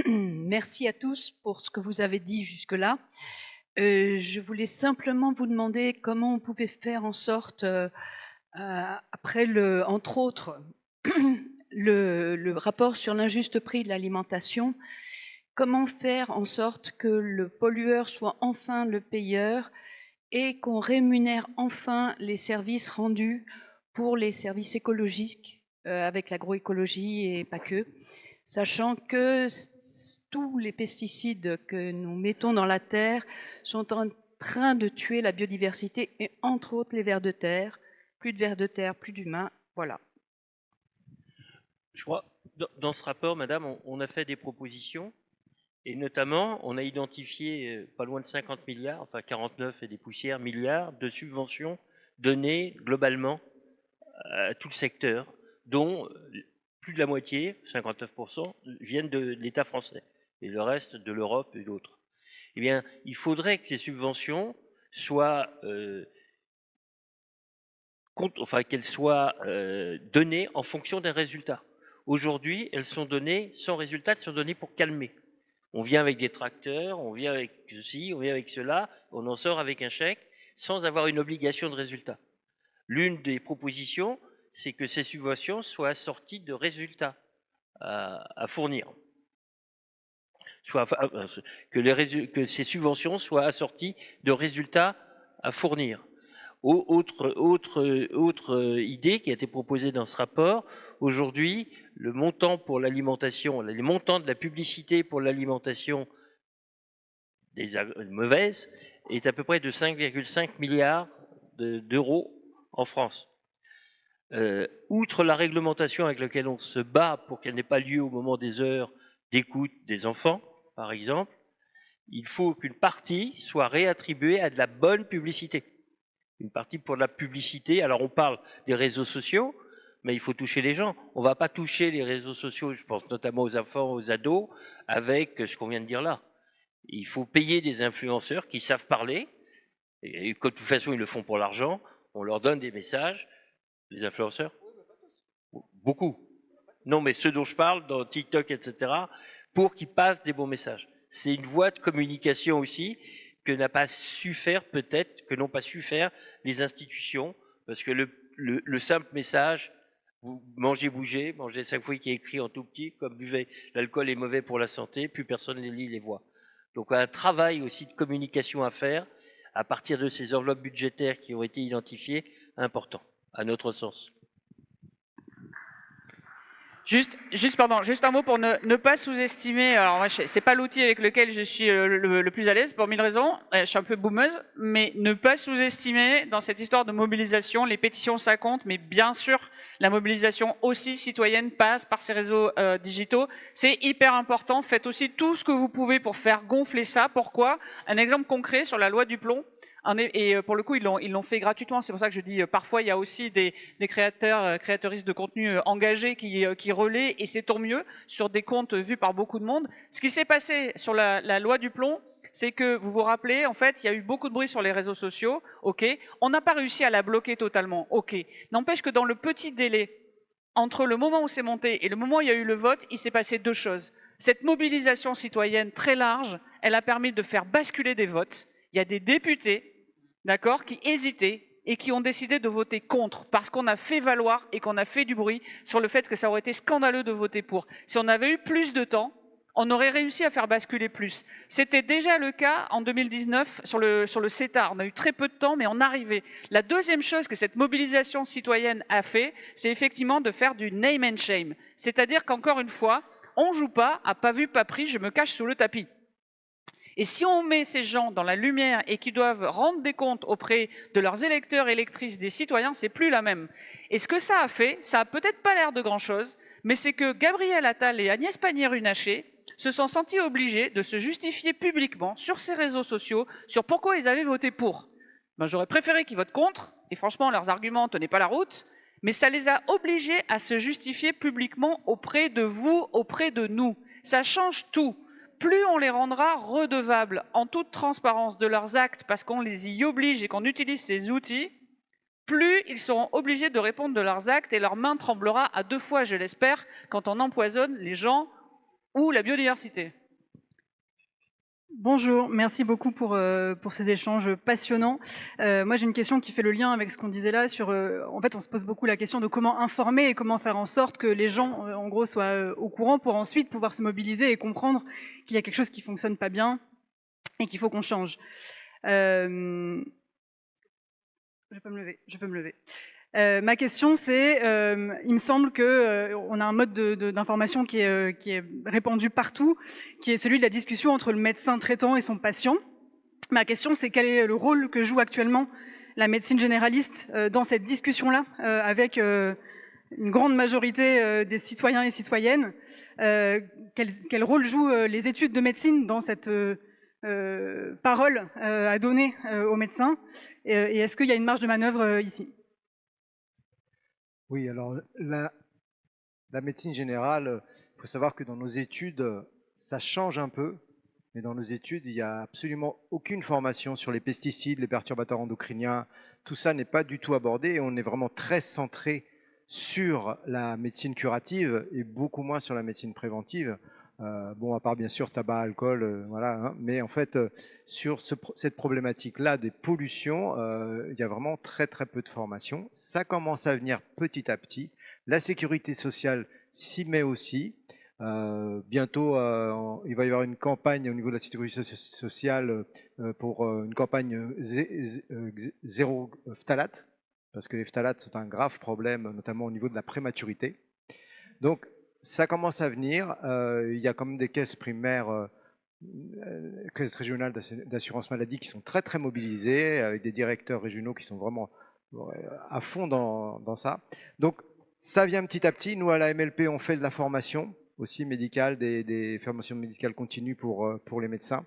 Merci à tous pour ce que vous avez dit jusque-là. Je voulais simplement vous demander comment on pouvait faire en sorte, après entre autres, le rapport sur l'injuste prix de l'alimentation, comment faire en sorte que le pollueur soit enfin le payeur et qu'on rémunère enfin les services rendus pour les services écologiques, avec l'agroécologie et pas que, sachant que tous les pesticides que nous mettons dans la terre sont en train de tuer la biodiversité et entre autres les vers de terre. Plus de vers de terre, plus d'humains, voilà. Je crois, dans ce rapport, madame, on a fait des propositions et notamment, on a identifié pas loin de 50 milliards, enfin 49 et des poussières milliards de subventions données globalement à tout le secteur, dont plus de la moitié, 59%, viennent de l'État français, et le reste de l'Europe et d'autres. Eh bien, il faudrait que ces subventions soient, qu'elles soient données en fonction des résultats. Aujourd'hui, elles sont données sans résultat, elles sont données pour calmer. On vient avec des tracteurs, on vient avec ceci, on vient avec cela, on en sort avec un chèque, sans avoir une obligation de résultat. L'une des propositions, c'est que ces subventions soient assorties de résultats à fournir. Que ces subventions soient assorties de résultats à fournir. Autre idée qui a été proposée dans ce rapport, aujourd'hui, le montant pour l'alimentation, les montants de la publicité pour l'alimentation des mauvaises est à peu près de 5,5 milliards d'euros en France. Outre la réglementation avec laquelle on se bat pour qu'elle n'ait pas lieu au moment des heures d'écoute des enfants, par exemple, il faut qu'une partie soit réattribuée à de la bonne publicité. Une partie pour de la publicité. Alors on parle des réseaux sociaux, mais il faut toucher les gens. On ne va pas toucher les réseaux sociaux, je pense notamment aux enfants, aux ados, avec ce qu'on vient de dire là. Il faut payer des influenceurs qui savent parler, et que de toute façon ils le font pour l'argent, on leur donne des messages. Les influenceurs? Beaucoup. Non, mais ceux dont je parle, dans TikTok, etc., pour qu'ils passent des bons messages. C'est une voie de communication aussi que n'a pas su faire, peut-être, que n'ont pas su faire les institutions, parce que le simple message, vous mangez, bougez, mangez 5 fois qui est écrit en tout petit, comme buvez, l'alcool est mauvais pour la santé, plus personne ne lit les voix. Donc un travail aussi de communication à faire, à partir de ces enveloppes budgétaires qui ont été identifiées, important, à notre sens. Juste un mot pour ne pas sous-estimer. Alors moi, c'est pas l'outil avec lequel je suis le plus à l'aise pour 1000 raisons. Je suis un peu boumeuse, mais ne pas sous-estimer dans cette histoire de mobilisation. Les pétitions, ça compte, mais bien sûr, la mobilisation aussi citoyenne passe par ces réseaux digitaux. C'est hyper important. Faites aussi tout ce que vous pouvez pour faire gonfler ça. Pourquoi? Un exemple concret sur la loi du plomb. Et pour le coup, ils l'ont fait gratuitement. C'est pour ça que je dis, parfois, il y a aussi des créateurs, créatrices de contenu engagés qui relaient, et c'est tant mieux, sur des comptes vus par beaucoup de monde. Ce qui s'est passé sur la loi du plomb, c'est que, vous vous rappelez, en fait, il y a eu beaucoup de bruit sur les réseaux sociaux, ok. On n'a pas réussi à la bloquer totalement, ok. N'empêche que dans le petit délai, entre le moment où c'est monté et le moment où il y a eu le vote, il s'est passé deux choses. Cette mobilisation citoyenne très large, elle a permis de faire basculer des votes. Il y a des députés, d'accord, qui hésitaient et qui ont décidé de voter contre parce qu'on a fait valoir et qu'on a fait du bruit sur le fait que ça aurait été scandaleux de voter pour. Si on avait eu plus de temps, on aurait réussi à faire basculer plus. C'était déjà le cas en 2019 sur le CETA. On a eu très peu de temps, mais on arrivait. La deuxième chose que cette mobilisation citoyenne a fait, c'est effectivement de faire du name and shame. C'est-à-dire qu'encore une fois, on joue pas à pas vu, pas pris, je me cache sous le tapis. Et si on met ces gens dans la lumière et qui doivent rendre des comptes auprès de leurs électeurs, électrices, des citoyens, c'est plus la même. Et ce que ça a fait, ça a peut-être pas l'air de grand-chose, mais c'est que Gabriel Attal et Agnès Pannier-Runacher se sont sentis obligés de se justifier publiquement sur ces réseaux sociaux sur pourquoi ils avaient voté pour. Ben, j'aurais préféré qu'ils votent contre, et franchement, leurs arguments tenaient pas la route, mais ça les a obligés à se justifier publiquement auprès de vous, auprès de nous. Ça change tout. Plus on les rendra redevables en toute transparence de leurs actes parce qu'on les y oblige et qu'on utilise ces outils, plus ils seront obligés de répondre de leurs actes et leur main tremblera à deux fois, je l'espère, quand on empoisonne les gens ou la biodiversité. Bonjour, merci beaucoup pour ces échanges passionnants. Moi, j'ai une question qui fait le lien avec ce qu'on disait là sur... en fait, on se pose beaucoup la question de comment informer et comment faire en sorte que les gens, en gros, soient au courant pour ensuite pouvoir se mobiliser et comprendre qu'il y a quelque chose qui ne fonctionne pas bien et qu'il faut qu'on change. Je peux me lever. Ma question, c'est, il me semble qu'on a un mode d'information qui est répandu partout, qui est celui de la discussion entre le médecin traitant et son patient. Ma question, c'est quel est le rôle que joue actuellement la médecine généraliste dans cette discussion-là, avec une grande majorité des citoyens et citoyennes. Quel rôle jouent les études de médecine dans cette parole à donner aux médecins, et est-ce qu'il y a une marge de manœuvre ici ? Oui, alors là, La médecine générale, il faut savoir que dans nos études, ça change un peu, mais dans nos études, il n'y a absolument aucune formation sur les pesticides, les perturbateurs endocriniens. Tout ça n'est pas du tout abordé et on est vraiment très centré sur la médecine curative et beaucoup moins sur la médecine préventive. Bon, à part bien sûr tabac, alcool, voilà, hein, mais en fait, sur cette problématique-là des pollutions, il y a vraiment très très peu de formation. Ça commence à venir petit à petit. La sécurité sociale s'y met aussi. Bientôt, il va y avoir une campagne au niveau de la sécurité sociale pour une campagne zéro phtalate, parce que les phtalates sont un grave problème, notamment au niveau de la prématurité. Donc, ça commence à venir. Il y a quand même des caisses primaires, caisses régionales d'assurance maladie qui sont très très mobilisées, avec des directeurs régionaux qui sont vraiment à fond dans ça. Donc, ça vient petit à petit. Nous, à la MLP, on fait de la formation aussi médicale, des formations médicales continues pour les médecins.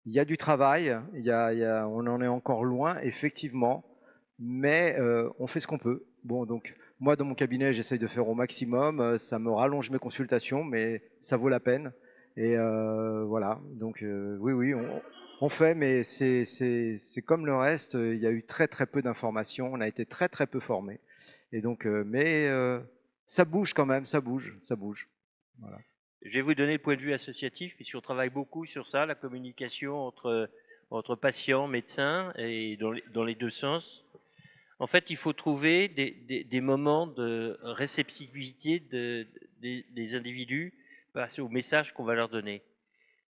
Il y a du travail, on en est encore loin, effectivement, mais on fait ce qu'on peut. Bon, donc, moi, dans mon cabinet, j'essaye de faire au maximum. Ça me rallonge mes consultations, mais ça vaut la peine. Et voilà, donc oui, on fait, mais c'est comme le reste. Il y a eu très très peu d'informations. On a été très très peu formés. Et donc, mais ça bouge quand même, ça bouge. Voilà. Je vais vous donner le point de vue associatif, puisqu'on travaille beaucoup sur ça, la communication entre patients, médecins, et dans les deux sens. En fait, il faut trouver des moments de réceptivité des individus face au message qu'on va leur donner.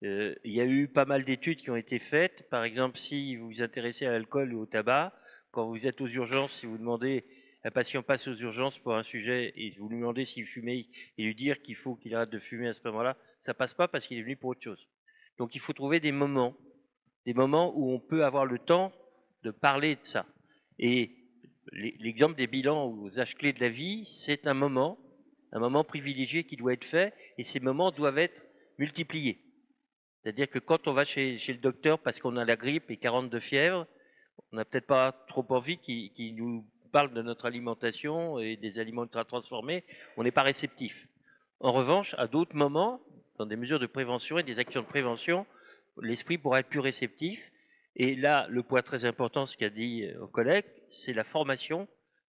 Il y a eu pas mal d'études qui ont été faites. Par exemple, si vous vous intéressez à l'alcool ou au tabac, quand vous êtes aux urgences, si vous demandez, un patient passe aux urgences pour un sujet et vous lui demandez s'il fumait et lui dire qu'il faut qu'il arrête de fumer à ce moment-là, ça passe pas parce qu'il est venu pour autre chose. Donc il faut trouver des moments où on peut avoir le temps de parler de ça. Et l'exemple des bilans aux âges clés de la vie, c'est un moment privilégié qui doit être fait et ces moments doivent être multipliés. C'est-à-dire que quand on va chez le docteur parce qu'on a la grippe et 40 de fièvre, on n'a peut-être pas trop envie qu'il nous parle de notre alimentation et des aliments ultra transformés, on n'est pas réceptif. En revanche, à d'autres moments, dans des mesures de prévention et des actions de prévention, l'esprit pourra être plus réceptif. Et là, le point très important, ce qu'a dit au collègue, c'est la formation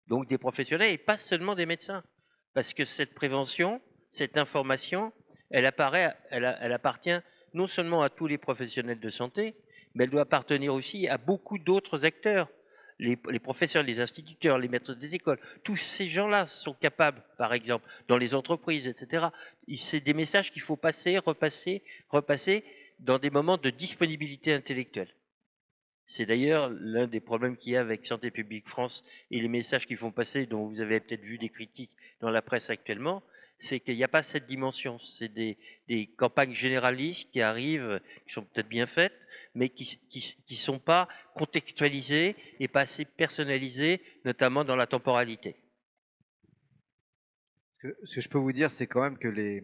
donc des professionnels et pas seulement des médecins. Parce que cette prévention, cette information, elle appartient non seulement à tous les professionnels de santé, mais elle doit appartenir aussi à beaucoup d'autres acteurs. Les professeurs, les instituteurs, les maîtres des écoles, tous ces gens-là sont capables, par exemple, dans les entreprises, etc. C'est des messages qu'il faut passer, repasser dans des moments de disponibilité intellectuelle. C'est d'ailleurs l'un des problèmes qu'il y a avec Santé publique France et les messages qu'ils font passer, dont vous avez peut-être vu des critiques dans la presse actuellement, c'est qu'il n'y a pas cette dimension. C'est des campagnes généralistes qui arrivent, qui sont peut-être bien faites, mais qui ne sont pas contextualisées et pas assez personnalisées, notamment dans la temporalité. Ce que je peux vous dire, c'est quand même que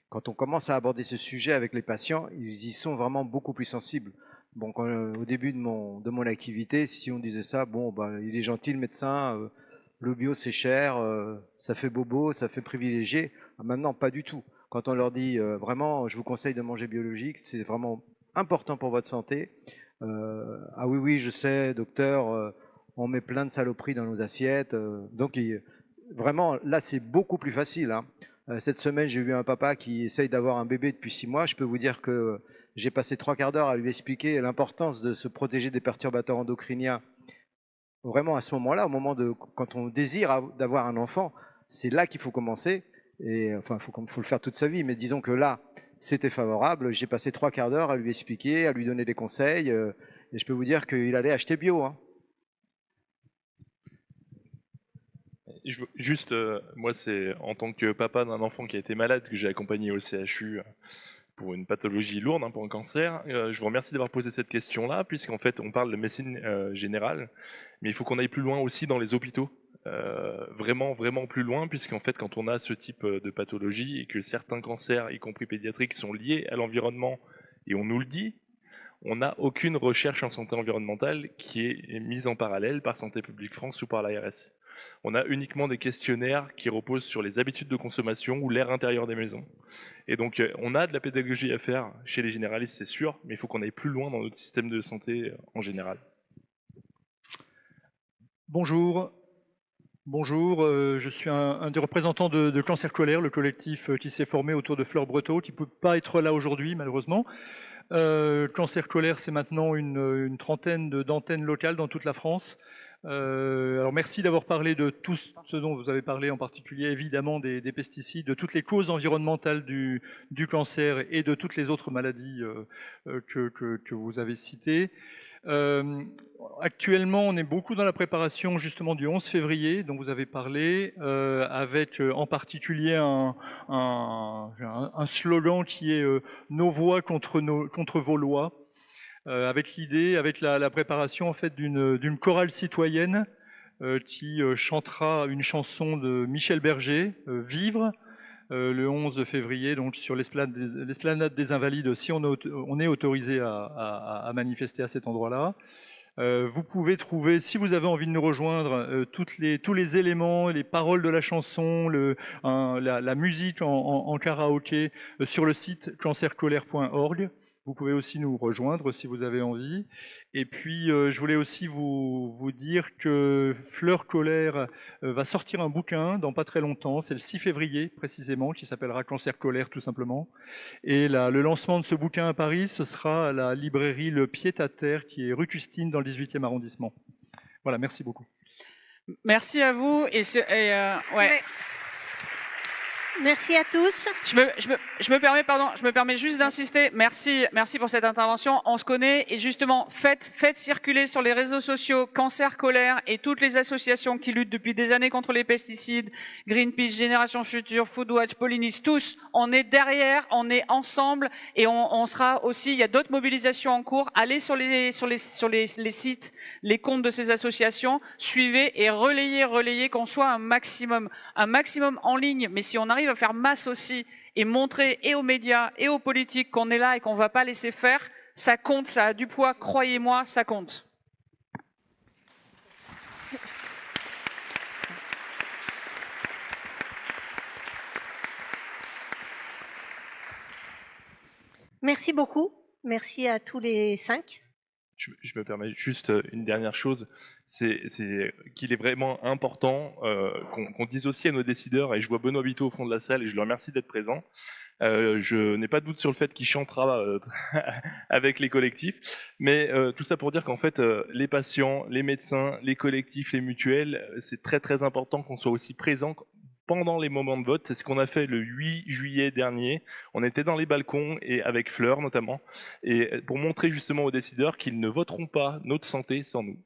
quand on commence à aborder ce sujet avec les patients, ils y sont vraiment beaucoup plus sensibles. Bon, au début de mon activité, si on disait ça, bon, bah, il est gentil le médecin, le bio c'est cher, ça fait bobo, ça fait privilégié. Maintenant, pas du tout. Quand on leur dit vraiment, je vous conseille de manger biologique, c'est vraiment important pour votre santé. Ah oui, je sais, docteur, on met plein de saloperies dans nos assiettes. Donc, vraiment, là, c'est beaucoup plus facile. Hein. Cette semaine, j'ai vu un papa qui essaye d'avoir un bébé depuis 6 mois. Je peux vous dire que j'ai passé 3 quarts d'heure à lui expliquer l'importance de se protéger des perturbateurs endocriniens. Vraiment à ce moment-là, au moment quand on désire d'avoir un enfant, c'est là qu'il faut commencer. Et enfin, il faut le faire toute sa vie. Mais disons que là, c'était favorable. J'ai passé 3 quarts d'heure à lui expliquer, à lui donner des conseils. Et je peux vous dire qu'il allait acheter bio. Hein. Juste, moi, c'est en tant que papa d'un enfant qui a été malade que j'ai accompagné au CHU pour une pathologie lourde, hein, pour un cancer. Je vous remercie d'avoir posé cette question-là, puisqu'en fait, on parle de médecine générale, mais il faut qu'on aille plus loin aussi dans les hôpitaux. Vraiment plus loin, puisqu'en fait, quand on a ce type de pathologie et que certains cancers, y compris pédiatriques, sont liés à l'environnement, et on nous le dit, on n'a aucune recherche en santé environnementale qui est mise en parallèle par Santé publique France ou par l'ARS. on a uniquement des questionnaires qui reposent sur les habitudes de consommation ou l'air intérieur des maisons. Et donc, on a de la pédagogie à faire chez les généralistes, c'est sûr, mais il faut qu'on aille plus loin dans notre système de santé en général. Bonjour. Bonjour, je suis un des représentants de Cancer Colère, le collectif qui s'est formé autour de Fleur Breteau, qui ne peut pas être là aujourd'hui malheureusement. Cancer Colère, c'est maintenant une trentaine d'antennes locales dans toute la France. Alors merci d'avoir parlé de tout ce dont vous avez parlé, en particulier évidemment des pesticides, de toutes les causes environnementales du cancer et de toutes les autres maladies que vous avez citées. Actuellement, on est beaucoup dans la préparation justement du 11 février dont vous avez parlé, avec en particulier un slogan qui est nos voix contre vos lois, avec l'idée, avec la préparation en fait d'une chorale citoyenne qui chantera une chanson de Michel Berger, Vivre, le 11 février, donc sur l'esplanade des Invalides, si on est autorisé à manifester à cet endroit-là. Vous pouvez trouver, si vous avez envie de nous rejoindre, tous les éléments, les paroles de la chanson, la musique en karaoké sur le site cancercolère.org. Vous pouvez aussi nous rejoindre si vous avez envie. Et puis, je voulais aussi vous dire que Fleur Colère va sortir un bouquin dans pas très longtemps, c'est le 6 février précisément, qui s'appellera Cancer Colère tout simplement. Et le lancement de ce bouquin à Paris, ce sera à la librairie Le Pied-à-Terre, qui est rue Custine dans le 18e arrondissement. Voilà, merci beaucoup. Merci à vous. Ouais. Merci à tous. Je me permets juste d'insister. Merci pour cette intervention. On se connaît et justement, faites circuler sur les réseaux sociaux Cancer Colère et toutes les associations qui luttent depuis des années contre les pesticides, Greenpeace, Génération Future, Foodwatch, Pollinis, tous. On est derrière, on est ensemble et on sera aussi. Il y a d'autres mobilisations en cours. Allez sur les sites, les comptes de ces associations, suivez et relayez, qu'on soit un maximum en ligne. Mais si on arrive à faire masse aussi et montrer et aux médias et aux politiques qu'on est là et qu'on ne va pas laisser faire, ça compte, ça a du poids, croyez-moi, ça compte. Merci beaucoup. Merci à tous les 5. Je me permets juste une dernière chose, c'est qu'il est vraiment important qu'on dise aussi à nos décideurs, et je vois Benoît Biteau au fond de la salle et je le remercie d'être présent, je n'ai pas de doute sur le fait qu'il chantera avec les collectifs, mais tout ça pour dire qu'en fait les patients, les médecins, les collectifs, les mutuelles, c'est très très important qu'on soit aussi présents pendant les moments de vote. C'est ce qu'on a fait le 8 juillet dernier. On était dans les balcons et avec Fleur notamment, et pour montrer justement aux décideurs qu'ils ne voteront pas notre santé sans nous.